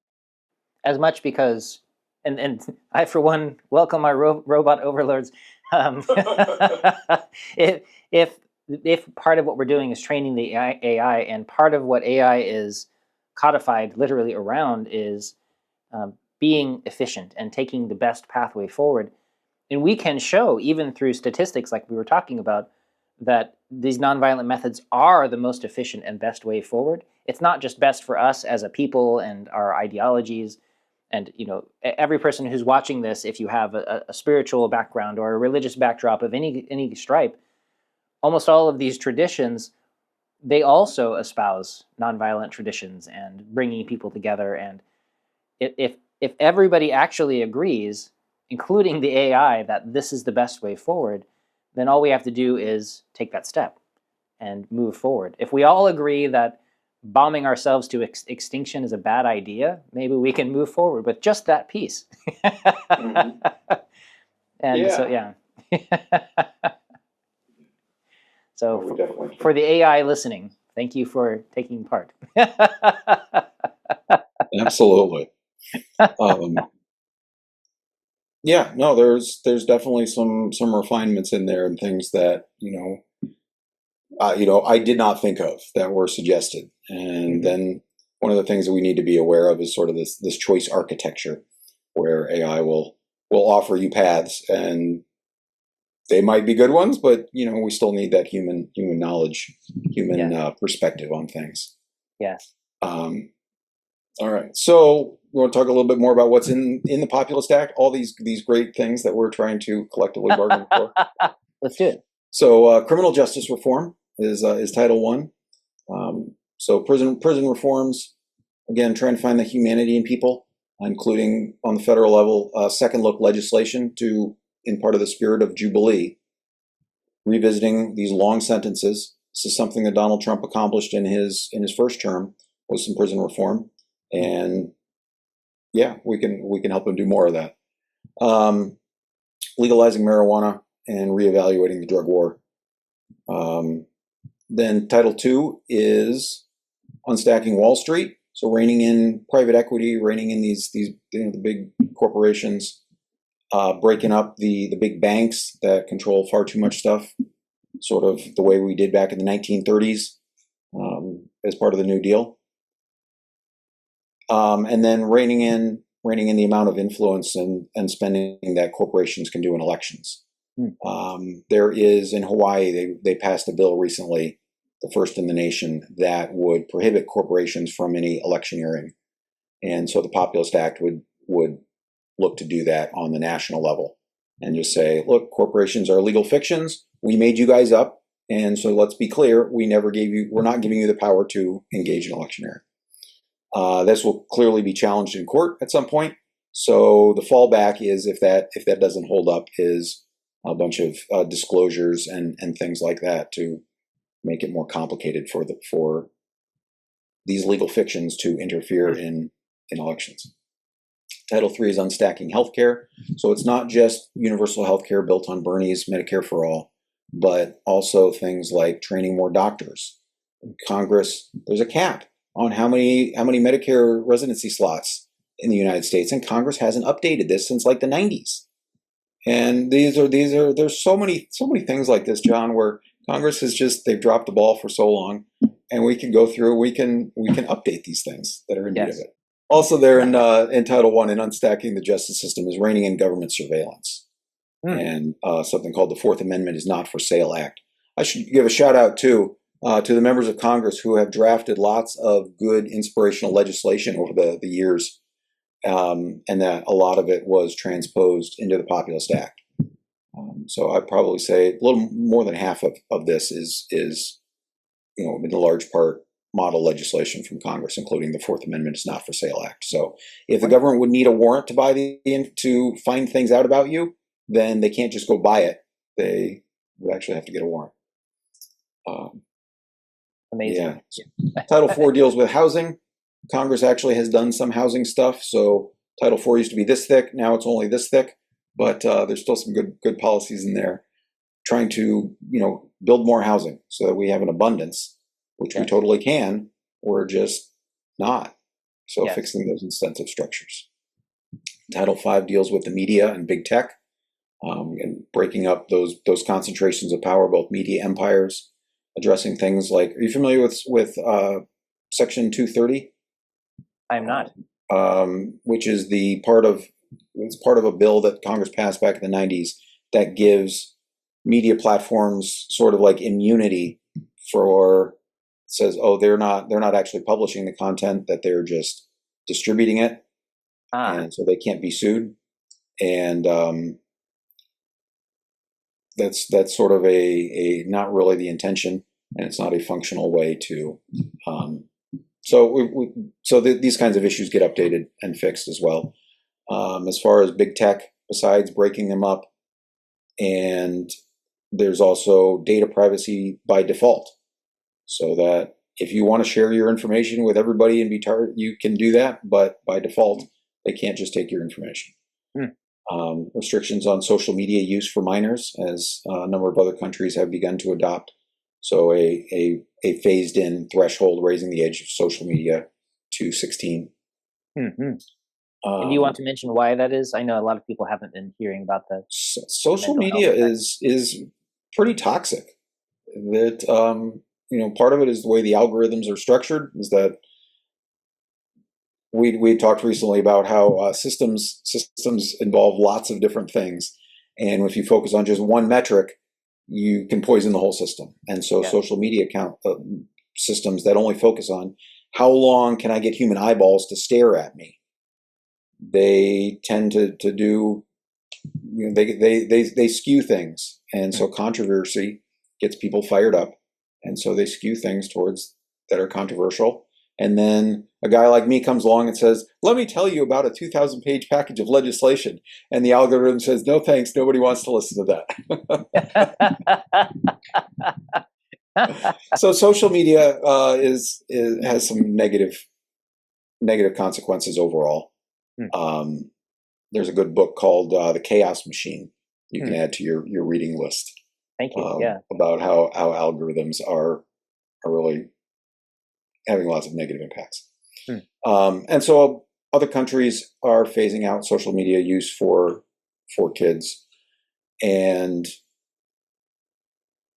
As much because, and I for one welcome our robot overlords. If part of what we're doing is training the AI, and part of what AI is codified literally around is being efficient and taking the best pathway forward, and we can show even through statistics like we were talking about that these nonviolent methods are the most efficient and best way forward. It's not just best for us as a people and our ideologies. And every person who's watching this, if you have a spiritual background or a religious backdrop of any stripe, almost all of these traditions, they also espouse nonviolent traditions and bringing people together. And if everybody actually agrees, including the AI, that this is the best way forward, then all we have to do is take that step and move forward. If we all agree that bombing ourselves to extinction is a bad idea, maybe we can move forward with just that piece. And so, yeah. So for the AI listening, thank you for taking part. Absolutely. Yeah, no, there's definitely some refinements in there and things that I did not think of that were suggested. And then one of the things that we need to be aware of is sort of this choice architecture, where AI will offer you paths, and they might be good ones, but we still need that human knowledge, perspective on things. Yes. All right. So we want to talk a little bit more about what's in the Populist Act, all these great things that we're trying to collectively bargain for. Let's do it. So criminal justice reform is Title I. So prison reforms, again, trying to find the humanity in people, including on the federal level, second look legislation in part of the spirit of Jubilee, revisiting these long sentences. This is something that Donald Trump accomplished in his first term, was some prison reform. And yeah, we can help him do more of that. Legalizing marijuana and reevaluating the drug war. Then Title II is unstacking Wall Street, so reining in private equity, reining in these the big corporations, breaking up the big banks that control far too much stuff, sort of the way we did back in the 1930s as part of the New Deal. And then reining in the amount of influence and spending that corporations can do in elections. There is, in Hawaii, they passed a bill recently, the first in the nation, that would prohibit corporations from any electioneering. And so the Populist Act would look to do that on the national level and just say, look, corporations are legal fictions. We made you guys up. And so let's be clear, we're not giving you the power to engage in electioneering. This will clearly be challenged in court at some point. So the fallback is, if that doesn't hold up, is a bunch of disclosures and things like that to make it more complicated for these legal fictions to interfere in elections. Title III is unstacking healthcare. So it's not just universal healthcare built on Bernie's Medicare for all, but also things like training more doctors. In Congress, there's a cap on how many Medicare residency slots in the United States, and Congress hasn't updated this since like the 90s. And there's so many things like this, John, where Congress they've dropped the ball for so long, and we can go through, we can update these things that are in need of it. Also, there in Title I, in unstacking the justice system, is reining in government surveillance, and something called the Fourth Amendment is Not for Sale Act. I should give a shout out to the members of Congress who have drafted lots of good, inspirational legislation over the years, and that a lot of it was transposed into the Populist Act. So I'd probably say a little more than half of this is in large part model legislation from Congress, including the Fourth Amendment is Not for Sale Act. So if the government would need a warrant to find things out about you, then they can't just go buy it. They would actually have to get a warrant. Amazing. Yeah. Title IV deals with housing. Congress actually has done some housing stuff. So Title IV used to be this thick. Now it's only this thick, but there's still some good policies in there trying to, build more housing so that we have an abundance, which we totally can. We're just not. So fixing those incentive structures. Title V deals with the media and big tech, and breaking up those concentrations of power, both media empires, addressing things like, are you familiar with Section 230? I'm not. Which is part of a bill that Congress passed back in the 90s that gives media platforms sort of like immunity says, oh, they're not actually publishing the content, that they're just distributing it, and so they can't be sued. And that's sort of a not really the intention, and it's not a functional way to. So these kinds of issues get updated and fixed as well. As far as big tech, besides breaking them up, and there's also data privacy by default, so that if you want to share your information with everybody and you can do that, but by default, they can't just take your information. Restrictions on social media use for minors, as a number of other countries have begun to adopt. So a phased-in threshold, raising the age of social media to 16. And you want to mention why that is? I know a lot of people haven't been hearing about that. Social media is pretty toxic. That part of it is the way the algorithms are structured. Is that we talked recently about how systems involve lots of different things, and if you focus on just one metric, you can poison the whole system. And so social media systems that only focus on how long can I get human eyeballs to stare at me, they tend to do, they skew things. And so controversy gets people fired up. And so they skew things towards that are controversial. And then a guy like me comes along and says, let me tell you about a 2,000-page package of legislation. And the algorithm says, no, thanks. Nobody wants to listen to that. So social media has some negative consequences overall. There's a good book called The Chaos Machine you can add to your reading list. Thank you. About how algorithms are really having lots of negative impacts. And so other countries are phasing out social media use for kids. And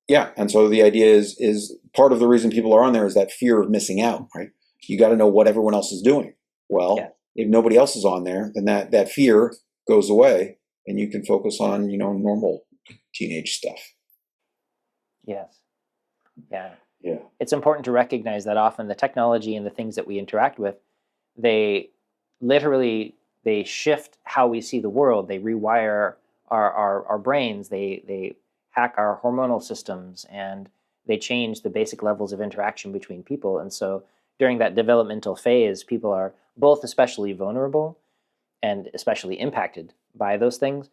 so the idea is part of the reason people are on there is that fear of missing out, right? You got to know what everyone else is doing. Well, if nobody else is on there, then that fear goes away, and you can focus on, normal teenage stuff. Yes. Yeah. It's important to recognize that often the technology and the things that we interact with, they literally they shift how we see the world. They rewire our brains. They hack our hormonal systems, and they change the basic levels of interaction between people. And so during that developmental phase, people are both especially vulnerable and especially impacted by those things.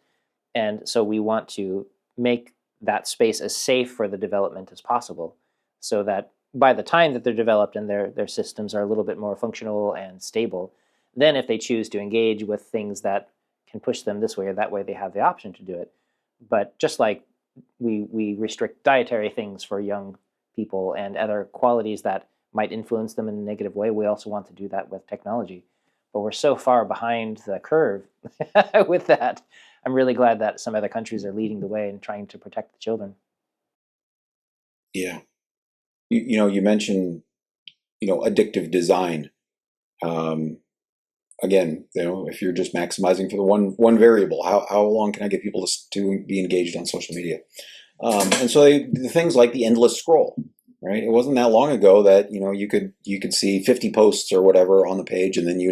And so we want to make that space as safe for the development as possible, so that by the time that they're developed and their systems are a little bit more functional and stable, then if they choose to engage with things that can push them this way or that way, they have the option to do it. But just like we restrict dietary things for young people and other qualities that might influence them in a negative way, we also want to do that with technology. But we're so far behind the curve with that. I'm really glad that some other countries are leading the way and trying to protect the children. Yeah. You mentioned, addictive design. Again, if you're just maximizing for the one variable, how long can I get people to be engaged on social media? And so the things like the endless scroll, right? It wasn't that long ago that you could see 50 posts or whatever on the page, and then you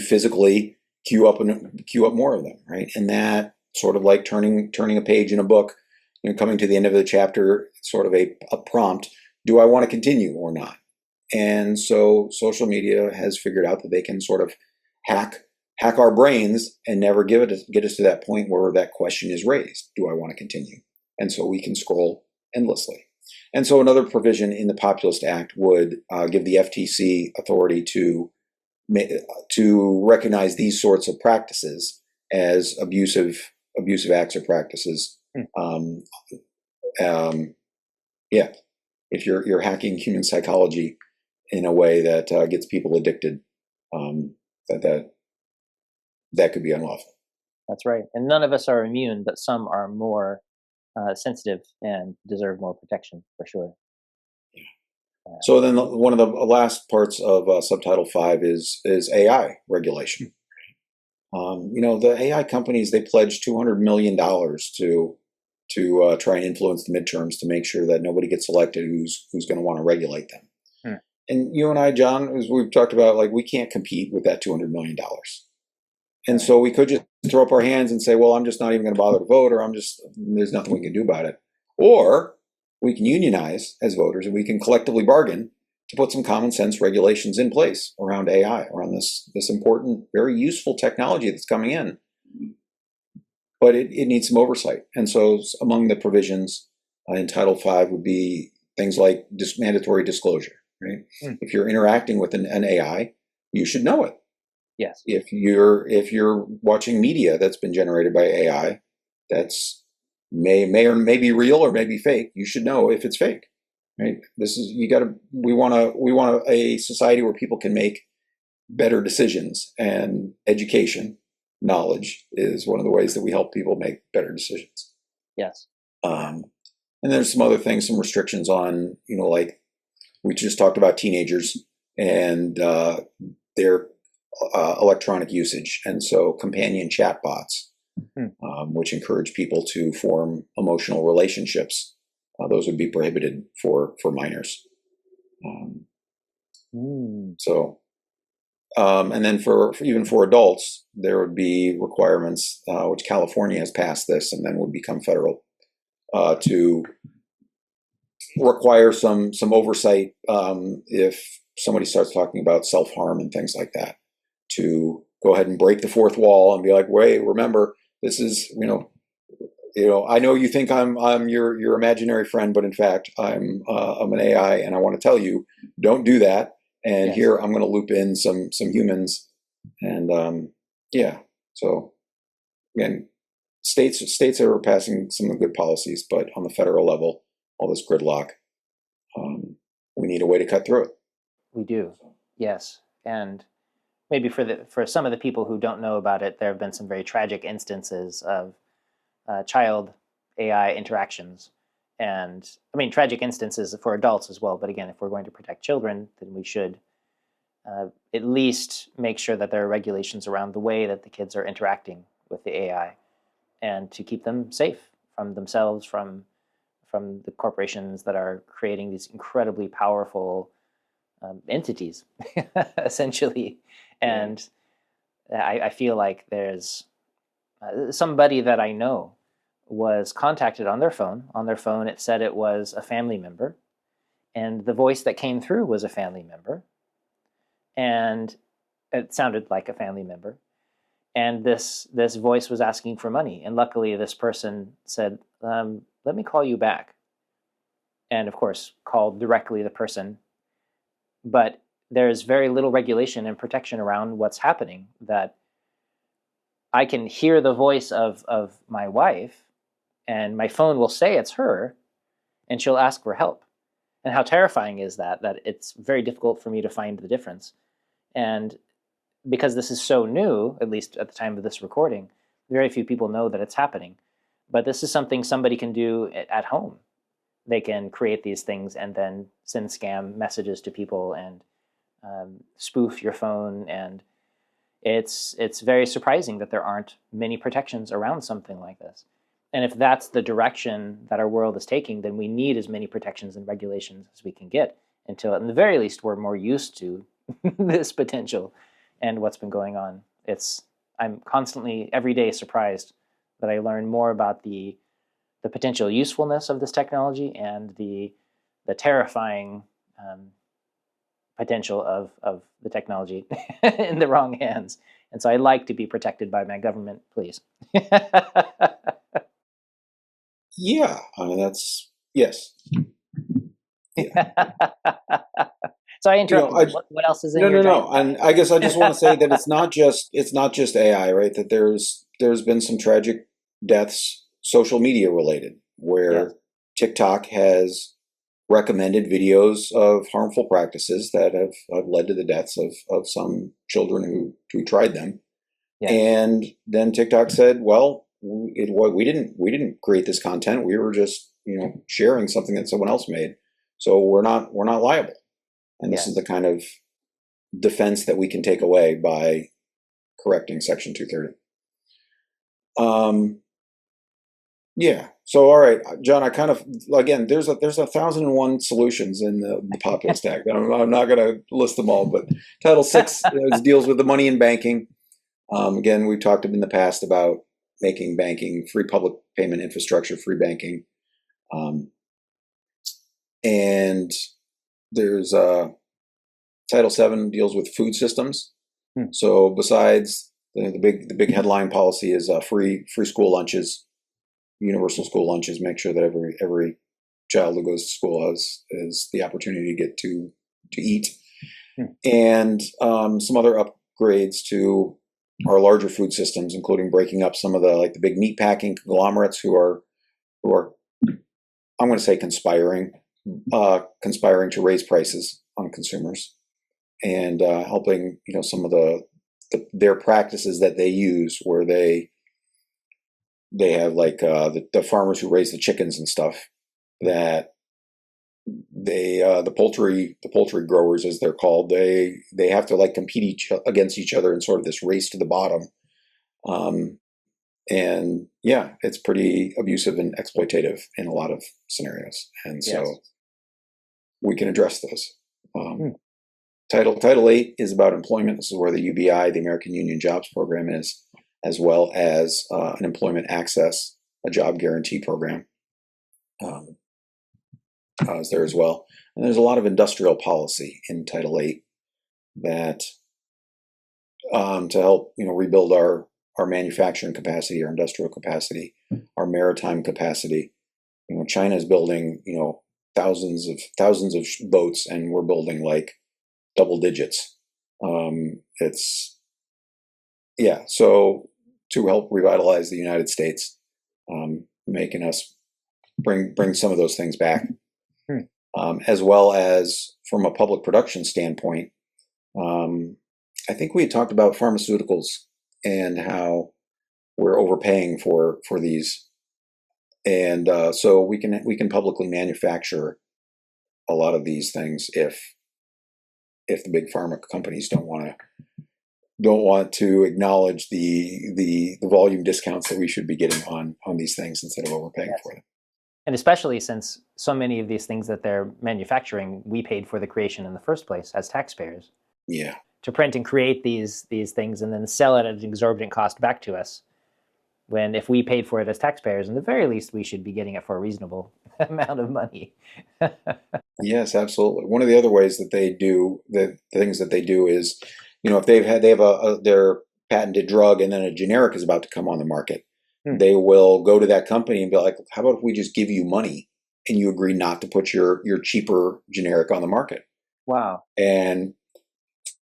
physically queue up more of them, right? And that sort of like turning a page in a book, coming to the end of the chapter, sort of a prompt: do I want to continue or not? And so social media has figured out that they can sort of hack our brains and never get us to that point where that question is raised: do I want to continue? And so we can scroll endlessly. And so another provision in the Populist Act would give the FTC authority to recognize these sorts of practices as abusive acts or practices. Yeah, if you're hacking human psychology in a way that gets people addicted, that could be unlawful. That's right. And none of us are immune, but some are more sensitive and deserve more protection for sure. So then one of the last parts of Subtitle 5 is AI regulation. The AI companies, they pledged $200 million to try and influence the midterms to make sure that nobody gets elected who's going to want to regulate them. And you and I, John, as we've talked about, like, we can't compete with that $200 million. And so we could just throw up our hands and say, well, I'm just not even going to bother to vote, or there's nothing we can do about it. Or we can unionize as voters, and we can collectively bargain to put some common sense regulations in place around AI, around this important, very useful technology that's coming in. But it needs some oversight. And so among the provisions in Title V would be things like mandatory disclosure, right? If you're interacting with an AI, you should know it. Yes. If you're watching media that's been generated by AI, that's may be real or may be fake, you should know if it's fake. Right? We want a society where people can make better decisions, and education, knowledge is one of the ways that we help people make better decisions. Yes. And there's some other things, some restrictions on, like we just talked about teenagers and their electronic usage. And so companion chatbots, which encourage people to form emotional relationships, those would be prohibited for minors. So, and then for even for adults, there would be requirements, which California has passed this, and then would become federal, to require some oversight if somebody starts talking about self-harm and things like that, to go ahead and break the fourth wall and be like, wait, remember, this is, I know you think I'm your imaginary friend, but in fact, I'm an AI, and I want to tell you, don't do that. And yes, here I'm going to loop in some humans, and so again, states are passing some of the good policies, but on the federal level, all this gridlock, we need a way to cut through it. We do, yes, and maybe for some of the people who don't know about it, there have been some very tragic instances of child AI interactions, and I mean tragic instances for adults as well. But again, if we're going to protect children, then we should at least make sure that there are regulations around the way that the kids are interacting with the AI, and to keep them safe from themselves, from the corporations that are creating these incredibly powerful entities, essentially. And I feel like there's somebody that I know was contacted on their phone. On their phone, it said it was a family member, and the voice that came through was a family member, and it sounded like a family member. And this voice was asking for money, and luckily, this person said, "Let me call you back," and of course, called directly the person. But there's very little regulation and protection around what's happening. That I can hear the voice of my wife, and my phone will say it's her, and she'll ask for help. And how terrifying is that? That it's very difficult for me to find the difference. And because this is so new, at least at the time of this recording, very few people know that it's happening. But this is something somebody can do at home. They can create these things and then send scam messages to people and spoof your phone. And it's very surprising that there aren't many protections around something like this. And if that's the direction that our world is taking, then we need as many protections and regulations as we can get until, at the very least, we're more used to this potential and what's been going on. I'm constantly, every day, surprised that I learn more about the potential usefulness of this technology and the terrifying potential of the technology in the wrong hands. And so I like to be protected by my government, please. Yeah, I mean that's yes. Yeah. So I You know, interrupted you. What else is in no, your no, giant no. And I guess I just want to say that it's not just AI, right? That there's been some tragic deaths, social media related, Yes. where TikTok has recommended videos of harmful practices that have led to the deaths of some children who tried them. Yes. And then TikTok said, "Well, we didn't create this content. We were just sharing something that someone else made, so we're not liable." And this is Yes. the kind of defense that we can take away by correcting Section 230. Yeah. So, all right, John, I kind of, again, there's 1,001 solutions in the Populist Act. I'm not going to list them all, but Title VI deals with the money in banking. Again, we've talked in the past about making banking free, public payment infrastructure, free banking. And there's Title VII deals with food systems. So besides the big headline policy is free school lunches, universal school lunches. Make sure that every child who goes to school has the opportunity to get to eat, and some other upgrades to our larger food systems, including breaking up some of the big meat packing conglomerates who are I'm going to say conspiring to raise prices on consumers, and helping some of their practices that they use, where they have the farmers who raise the chickens and stuff, that they the poultry growers, as they're called, they have to compete against each other in sort of this race to the bottom. And yeah, it's pretty abusive and exploitative in a lot of scenarios, and so Yes. we can address those. Title VIII is about employment. This is where the UBI, the American Union Jobs Program, is, as well as an employment access, a job guarantee program is there as well. And there's a lot of industrial policy in Title VIII that to help rebuild our manufacturing capacity, our industrial capacity, our maritime capacity. China is building thousands of boats, and we're building double digits. So to help revitalize the United States, making us bring some of those things back, as well as from a public production standpoint. I think we had talked about pharmaceuticals and how we're overpaying for these, and so we can publicly manufacture a lot of these things if the big pharma companies don't want to acknowledge the volume discounts that we should be getting on these things instead of overpaying for them. And especially since so many of these things that they're manufacturing, we paid for the creation in the first place as taxpayers. Yeah. to print and create these things and then sell it at an exorbitant cost back to us. When if we paid for it as taxpayers, in the very least, we should be getting it for a reasonable amount of money. Yes, absolutely. One of the other ways that they do the things that they do is, if they have their patented drug and then a generic is about to come on the market, they will go to that company and be like, "How about if we just give you money and you agree not to put your cheaper generic on the market?" Wow. And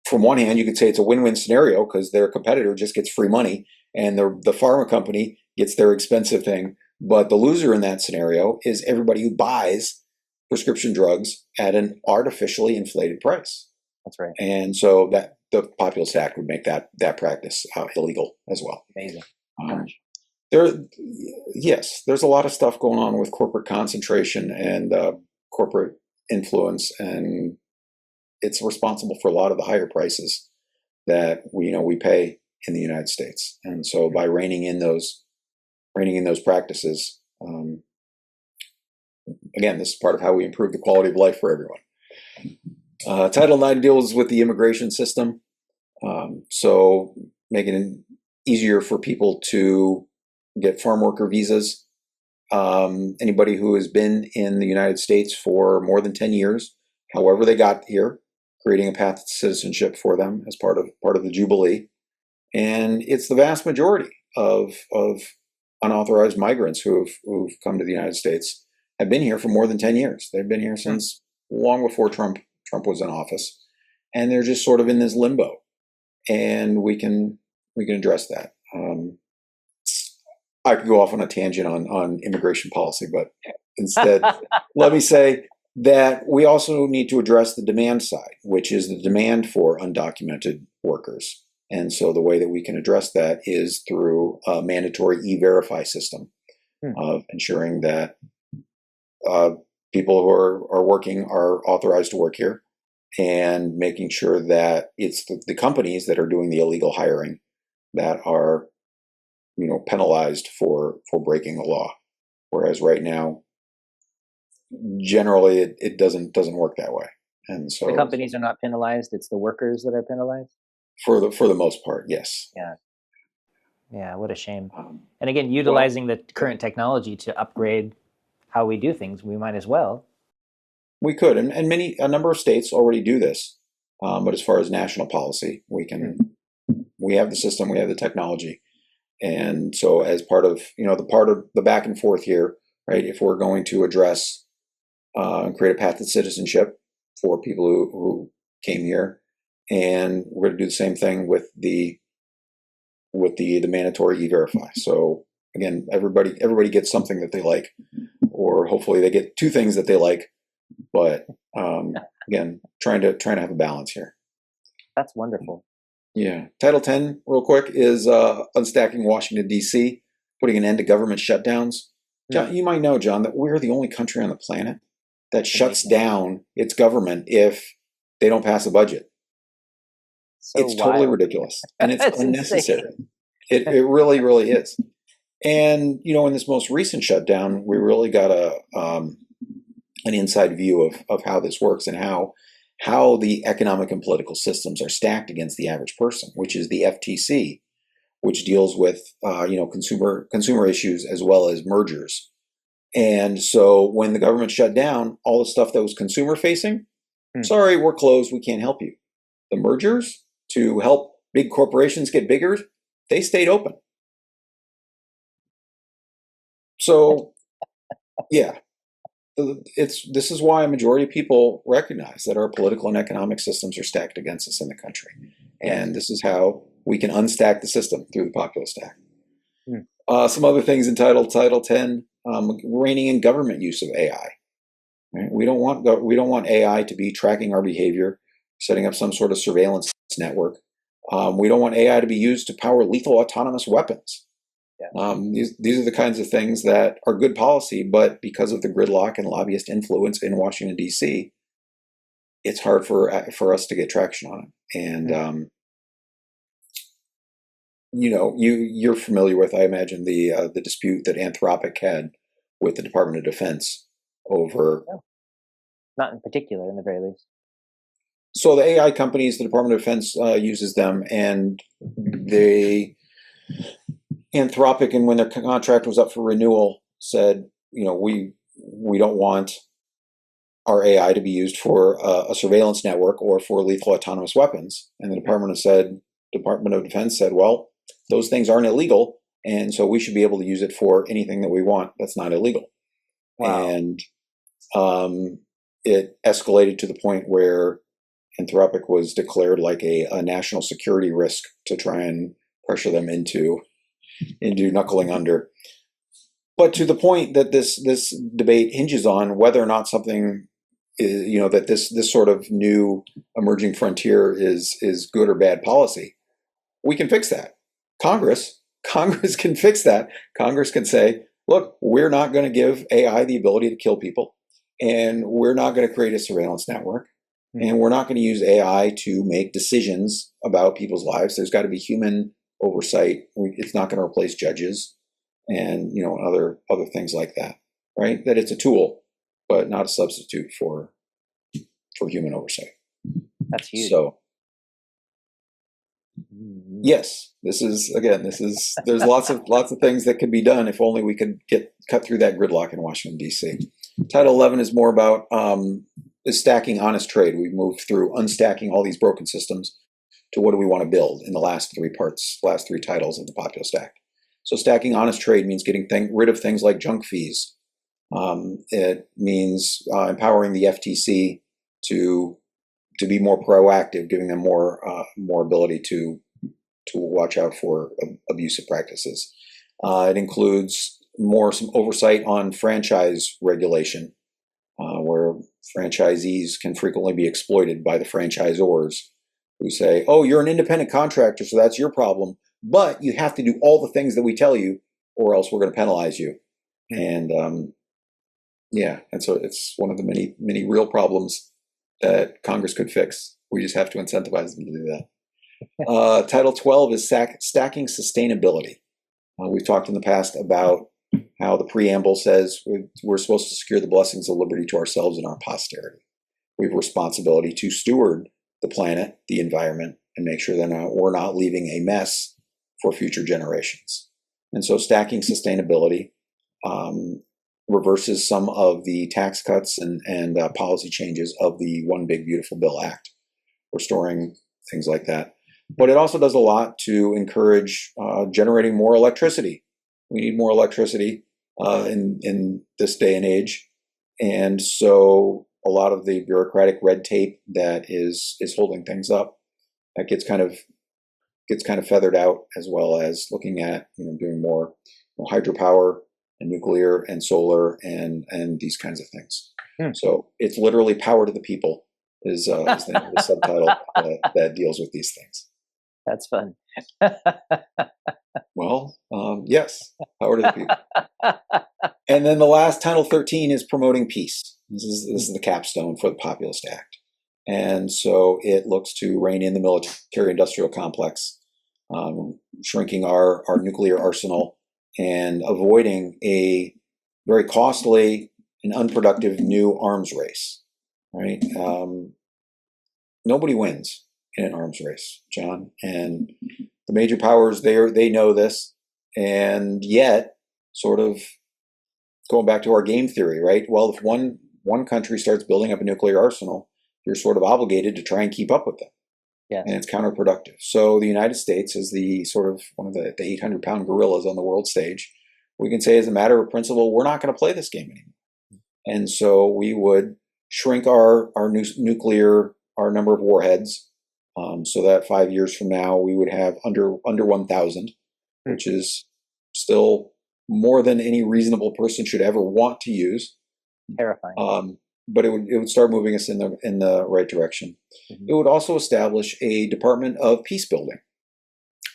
from one hand, you could say it's a win-win scenario because their competitor just gets free money and the pharma company gets their expensive thing. But the loser in that scenario is everybody who buys prescription drugs at an artificially inflated price. That's right. And so that the Populist Act would make that practice illegal as well. Amazing. There's a lot of stuff going on with corporate concentration and corporate influence, and it's responsible for a lot of the higher prices that we pay in the United States. And so by reining in those practices, again, this is part of how we improve the quality of life for everyone. Title IX deals with the immigration system, so making it easier for people to get farm worker visas. Anybody who has been in the United States for more than 10 years, however they got here, creating a path to citizenship for them as part of the Jubilee. And it's the vast majority of unauthorized migrants who've come to the United States have been here for more than 10 years. They've been here since long before Trump was in office, and they're just sort of in this limbo. And we can address that. I could go off on a tangent on immigration policy, but instead, let me say that we also need to address the demand side, which is the demand for undocumented workers. And so the way that we can address that is through a mandatory e-verify system of ensuring that people who are working are authorized to work here, and making sure that it's the companies that are doing the illegal hiring that are penalized for breaking the law. Whereas right now, generally it doesn't work that way. And so the companies are not penalized, it's the workers that are penalized? For the most part, yes. Yeah, what a shame. And again, utilizing the current technology to upgrade how we do things, we might as well. We could, and a number of states already do this. But as far as national policy, we have the system, we have the technology. And so as part of the back and forth here, right, if we're going to address and create a path to citizenship for people who came here, and we're going to do the same thing with the mandatory e-verify. So again, everybody gets something that they like, or hopefully they get two things that they like. But again, trying to have a balance here. That's wonderful. Yeah. Title 10, real quick, is unstacking Washington, D.C., putting an end to government shutdowns. John, you might know, John, that we're the only country on the planet that shuts down its government if they don't pass a budget. So it's totally ridiculous, and it's unnecessary. It really, really is. And in this most recent shutdown, we really got an inside view of how this works and how the economic and political systems are stacked against the average person, which is the FTC, which deals with consumer issues as well as mergers. And so when the government shut down, all the stuff that was consumer facing, sorry, we're closed, we can't help you. The mergers to help big corporations get bigger, they stayed open. So yeah, this is why a majority of people recognize that our political and economic systems are stacked against us in the country. And this is how we can unstack the system through the Populist Act. Some other things entitled Title 10, reining in government use of AI. Right? We don't want AI to be tracking our behavior, setting up some sort of surveillance network. We don't want AI to be used to power lethal autonomous weapons. These are the kinds of things that are good policy, but because of the gridlock and lobbyist influence in Washington, D.C., it's hard for us to get traction on it. And you're familiar with, I imagine, the dispute that Anthropic had with the Department of Defense over. Not in particular, in the very least. So the AI companies, the Department of Defense uses them, and they Anthropic, and when their contract was up for renewal, said, we don't want our AI to be used for a surveillance network or for lethal autonomous weapons. And the Department of Defense said, well, those things aren't illegal, and so we should be able to use it for anything that we want that's not illegal. Wow. And it escalated to the point where Anthropic was declared like a national security risk to try and pressure them into knuckling under. But to the point that this debate hinges on whether or not something is, that this sort of new emerging frontier is good or bad policy, we can fix that. Congress can fix that. Congress can say, look, we're not going to give AI the ability to kill people, and we're not going to create a surveillance network, and we're not going to use AI to make decisions about people's lives. There's got to be human oversight. It's not going to replace judges and other things like that, right? That it's a tool, but not a substitute for human oversight. That's huge. So yes, there's lots of things that could be done if only we could cut through that gridlock in Washington, D.C. Title 11 is more about is stacking honest trade. We've moved through unstacking all these broken systems to what do we want to build in the last three titles of the Populist Act. So stacking honest trade means getting rid of things like junk fees. It means empowering the FTC to be more proactive, giving them more ability to watch out for abusive practices. It includes some oversight on franchise regulation, where franchisees can frequently be exploited by the franchisors, who say, oh, you're an independent contractor, so that's your problem, but you have to do all the things that we tell you, or else we're going to penalize you. And and so it's one of the many real problems that Congress could fix. We just have to incentivize them to do that. Title 12 is stacking sustainability. We've talked in the past about how the preamble says we're supposed to secure the blessings of liberty to ourselves and our posterity. We have a responsibility to steward the planet, the environment, and make sure that we're not leaving a mess for future generations. And so stacking sustainability reverses some of the tax cuts and policy changes of the One Big Beautiful Bill Act, restoring things like that. But it also does a lot to encourage generating more electricity. We need more electricity in this day and age. And so a lot of the bureaucratic red tape that is holding things up, that gets kind of feathered out, as well as looking at doing more hydropower and nuclear and solar and these kinds of things. So it's literally power to the people is the name of the subtitle that deals with these things. That's fun. Well, yes, power to the people. And then the last, Title 13, is promoting peace. This is the capstone for the Populist Act. And so it looks to rein in the military-industrial complex, shrinking our nuclear arsenal, and avoiding a very costly and unproductive new arms race, right? Nobody wins in an arms race, John. And the major powers, they know this, and yet, sort of going back to our game theory, right? Well, if one country starts building up a nuclear arsenal, you're sort of obligated to try and keep up with them. Yeah. And it's counterproductive. So the United States is the sort of one of the 800-pound gorillas on the world stage. We can say, as a matter of principle, we're not going to play this game anymore. And so we would shrink our number of warheads, so that 5 years from now we would have under 1,000, which is still more than any reasonable person should ever want to use. Terrifying. But it would start moving us in the right direction. Mm-hmm. It would also establish a Department of Peace Building.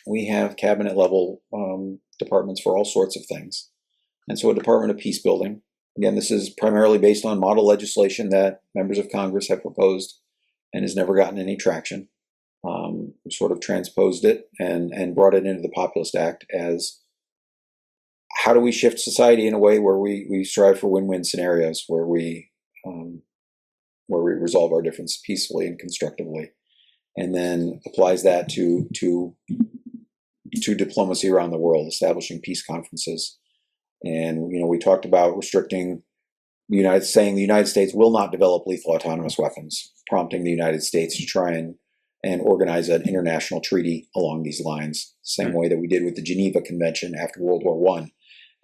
We have cabinet level departments for all sorts of things. And so a Department of Peace Building, again, this is primarily based on model legislation that members of Congress have proposed and has never gotten any traction. We sort of transposed it and brought it into the Populist Act as, how do we shift society in a way where we strive for win-win scenarios, where we where we resolve our difference peacefully and constructively, and then applies that to diplomacy around the world, establishing peace conferences. And we talked about restricting saying the United States will not develop lethal autonomous weapons, prompting the United States to try and organize an international treaty along these lines, same way that we did with the Geneva Convention after World War I.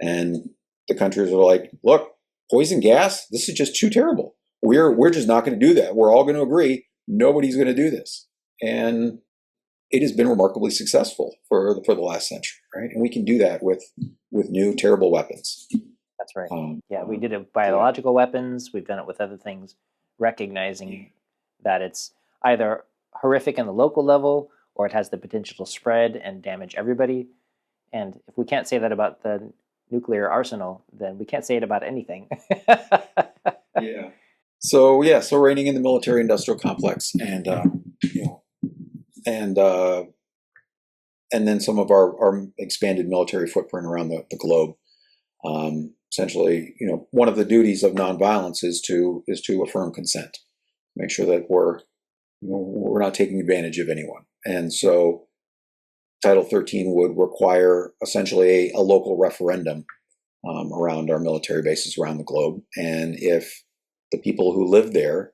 And the countries are like, look, poison gas, this is just too terrible. We're just not going to do that. We're all going to agree nobody's going to do this. And it has been remarkably successful for the last century, right? And we can do that with new terrible weapons. That's right. Yeah, we did it with biological weapons. We've done it with other things, recognizing that it's either horrific on the local level or it has the potential to spread and damage everybody. And if we can't say that about the nuclear arsenal, then we can't say it about anything. Yeah. So reigning in the military-industrial complex, and then some of our expanded military footprint around the globe. Essentially, one of the duties of nonviolence is to affirm consent, make sure that we're not taking advantage of anyone. And so Title 13 would require essentially a local referendum around our military bases around the globe. And if the people who live there,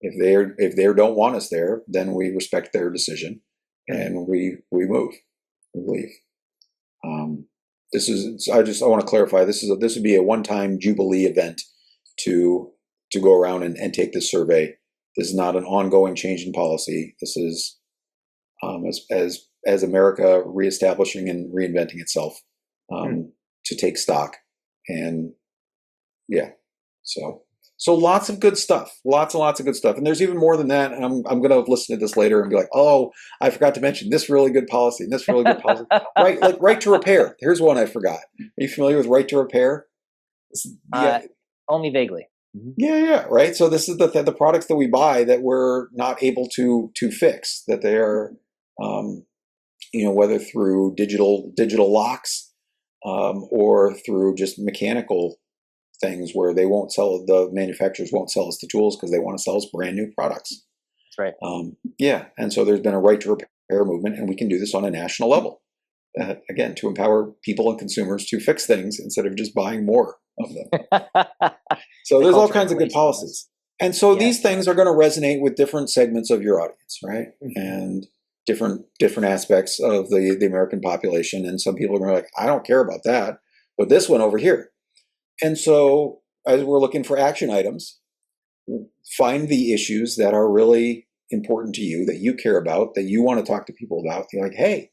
if they don't want us there, then we respect their decision and we move, we leave. I want to clarify, this would be a one-time Jubilee event to go around and take this survey. This is not an ongoing change in policy. This is as America reestablishing and reinventing itself to take stock. And so lots of good stuff, lots and lots of good stuff. And there's even more than that. And I'm going to listen to this later and be like, oh, I forgot to mention this really good policy and this really good policy. Right, like right to repair. Here's one I forgot. Are you familiar with right to repair? Only vaguely. Yeah, right. So this is the products that we buy that we're not able to fix, that they are, whether through digital locks or through just mechanical things where the manufacturers won't sell us the tools because they want to sell us brand new products. That's right. And so there's been a right to repair movement, and we can do this on a national level. Again, to empower people and consumers to fix things instead of just buying more of them. So there's all kinds of good policies. And so these things are going to resonate with different segments of your audience, right? And different aspects of the American population. And some people are going to be like, I don't care about that, but this one over here. And so as we're looking for action items, find the issues that are really important to you, that you care about, that you want to talk to people about. You're like, hey,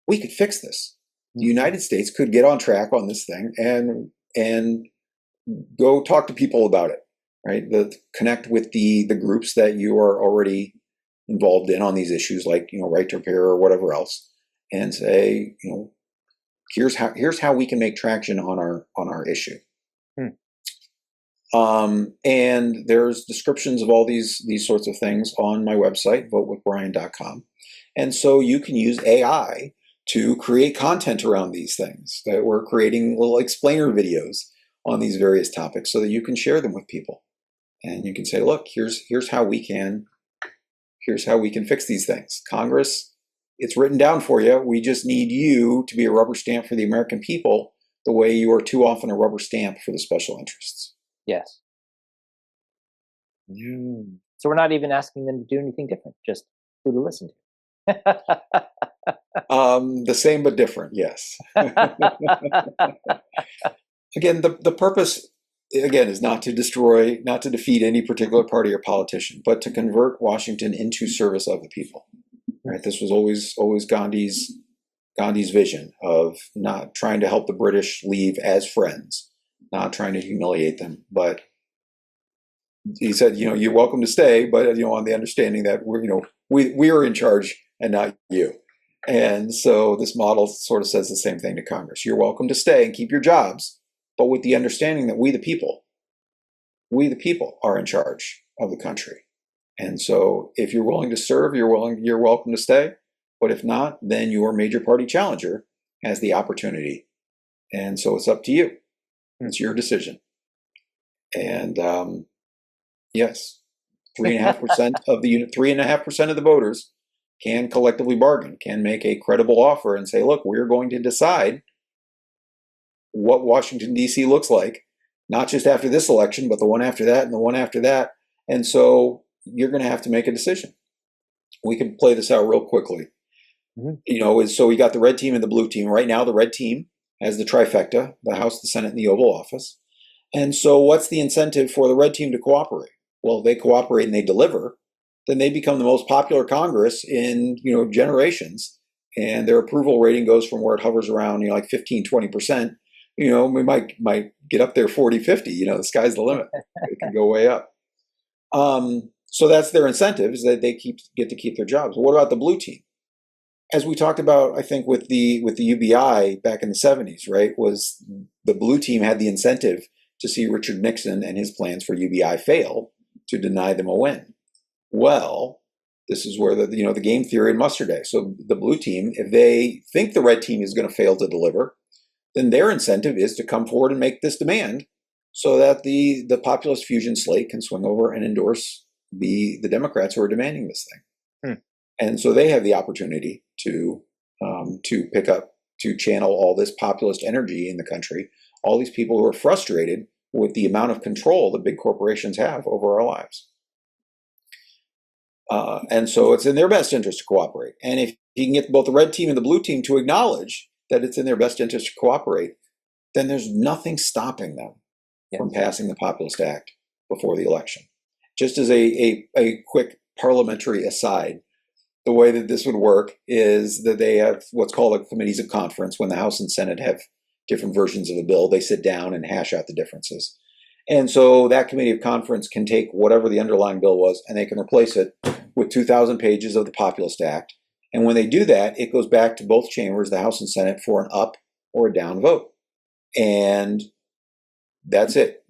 we could fix this. The United States could get on track on this thing and go talk to people about it, right? Connect with the groups that you are already involved in on these issues, like, right to repair or whatever else, and say, here's how we can make traction on our issue. And there's descriptions of all these sorts of things on my website, votewithbrian.com. And so you can use AI to create content around these things. That we're creating little explainer videos on these various topics so that you can share them with people. And you can say, look, here's how we can fix these things. Congress, it's written down for you. We just need you to be a rubber stamp for the American people, the way you are too often a rubber stamp for the special interests. Yes. So we're not even asking them to do anything different, just who to listen to. The same but different, yes. Again, the purpose, is not to destroy, not to defeat any particular party or politician, but to convert Washington into service of the people. Right? This was always Gandhi's vision of not trying to help the British leave as friends, not trying to humiliate them, but he said, you're welcome to stay, but on the understanding that we are in charge and not you. And so this model sort of says the same thing to Congress. You're welcome to stay and keep your jobs, but with the understanding that we the people are in charge of the country. And so if you're willing to serve, you're welcome to stay. But if not, then your major party challenger has the opportunity. And so it's up to you. It's your decision. And yes, 3.5% of the unit, 3.5% of the voters can collectively bargain, can make a credible offer and say, look, we're going to decide what Washington, D.C. looks like, not just after this election, but the one after that and the one after that. And so you're going to have to make a decision. We can play this out real quickly. So we got the red team and the blue team. Right now, the red team has the trifecta, the House, the Senate, and the Oval Office. And so what's the incentive for the red team to cooperate? Well, if they cooperate and they deliver, then they become the most popular Congress in, generations. And their approval rating goes from where it hovers around, like 15, 20%. We might get up there 40, 50. The sky's the limit. It can go way up. So that's their incentive, is that they get to keep their jobs. What about the blue team? As we talked about, I think with the UBI back in the 70s, right, was the blue team had the incentive to see Richard Nixon and his plans for UBI fail to deny them a win. Well, this is where the game theory and muster day. So the blue team, if they think the red team is going to fail to deliver, then their incentive is to come forward and make this demand so that the populist fusion slate can swing over and endorse the Democrats who are demanding this thing. And so they have the opportunity to pick up, to channel all this populist energy in the country, all these people who are frustrated with the amount of control that big corporations have over our lives. And so it's in their best interest to cooperate. And if you can get both the red team and the blue team to acknowledge that it's in their best interest to cooperate, then there's nothing stopping them from passing the Populist Act before the election. Just as a quick parliamentary aside, the way that this would work is that they have what's called a committees of conference. When the House and Senate have different versions of a bill, they sit down and hash out the differences. And so that committee of conference can take whatever the underlying bill was and they can replace it with 2,000 pages of the Populist Act. And when they do that, it goes back to both chambers, the House and Senate, for an up or a down vote. And that's it.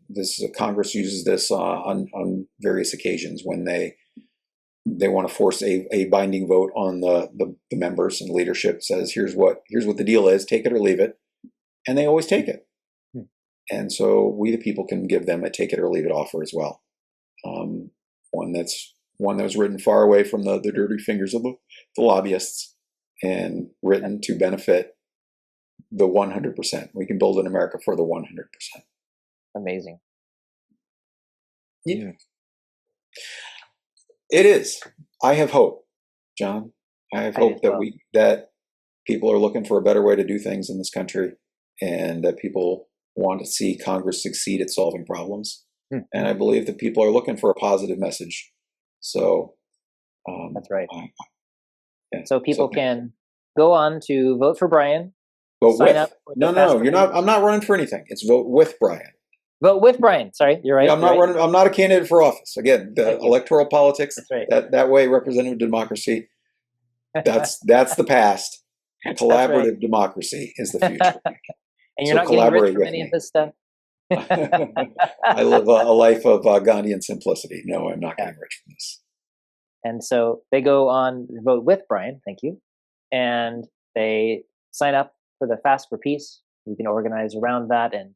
Congress uses this on various occasions when they want to force a binding vote on the members, and leadership says, here's what the deal is, take it or leave it. And they always take it. And so we, the people, can give them a take it or leave it offer as well. One that was written far away from the dirty fingers of the lobbyists and written to benefit the 100%. We can build an America for the 100%. Amazing. Yeah. It is. I have hope, John. I have hope that people are looking for a better way to do things in this country, and that people want to see Congress succeed at solving problems. And I believe that people are looking for a positive message. So that's right. So people can go on to vote for Brian. Sign up. No, you're not. I'm not running for anything. It's vote with Brian. Vote with Brian. Sorry, you're right. Yeah, I'm not running. I'm not a candidate for office. Again, the electoral politics. That's right. That way, representative democracy. That's the past. Collaborative democracy is the future. And you're not getting rich from any of this stuff. I live a life of Gandhian simplicity. No, I'm not getting rich from this. And so they go on to vote with Brian. Thank you. And they sign up for the Fast for Peace. We can organize around that and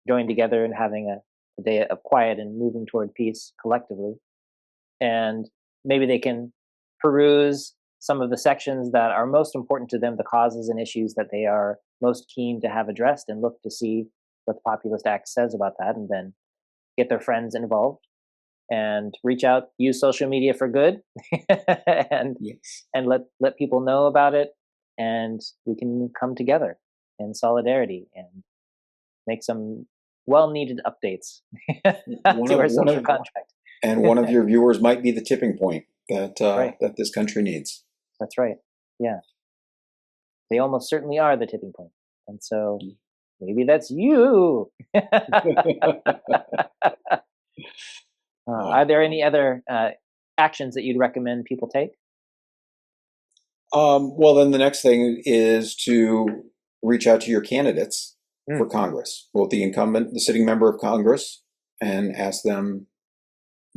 join together and having a day of quiet and moving toward peace collectively. And maybe they can peruse some of the sections that are most important to them, the causes and issues that they are most keen to have addressed, and look to see what the Populist Act says about that, and then get their friends involved and reach out, use social media for good, and let people know about it, and we can come together in solidarity and make some well-needed updates to our social contract. And one of your viewers might be the tipping point that that this country needs. That's right. Yeah. They almost certainly are the tipping point. And so maybe that's you. Are there any other actions that you'd recommend people take? Well, then the next thing is to reach out to your candidates for Congress, both the incumbent, the sitting member of Congress, and ask them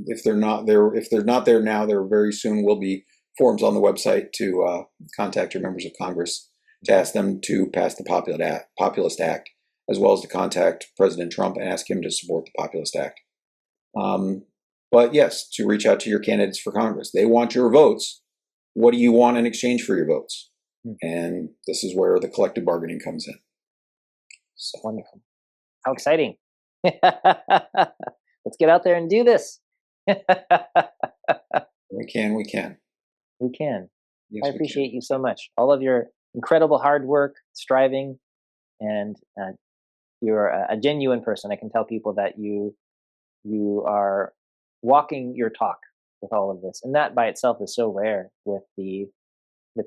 if they're not there. If they're not there now, there very soon will be forms on the website to contact your members of Congress to ask them to pass the Populist Act, as well as to contact President Trump and ask him to support the Populist Act. But yes, to reach out to your candidates for Congress. They want your votes. What do you want in exchange for your votes? And this is where the collective bargaining comes in. So. Wonderful. How exciting. Let's get out there and do this. We can. We can. Yes, I appreciate you so much. All of your incredible hard work, striving, and you're a genuine person. I can tell people that you are walking your talk with all of this, and that by itself is so rare with the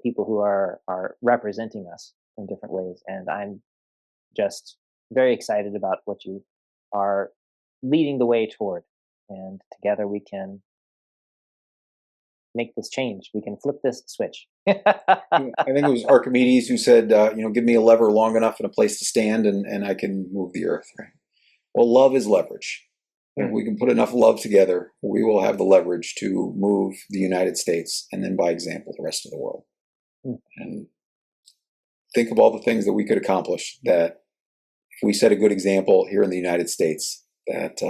people who are representing us in different ways. And I'm just very excited about what you are leading the way toward, and together we can make this change. We can flip this switch. I think it was Archimedes who said, give me a lever long enough and a place to stand, and I can move the earth. Right? Well, love is leverage. If we can put enough love together, we will have the leverage to move the United States, and then by example, the rest of the world. And think of all the things that we could accomplish, that if we set a good example here in the United States, that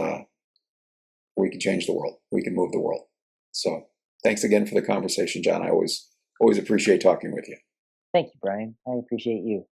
we can change the world. We can move the world. So thanks again for the conversation, John. I always appreciate talking with you. Thank you, Brian. I appreciate you.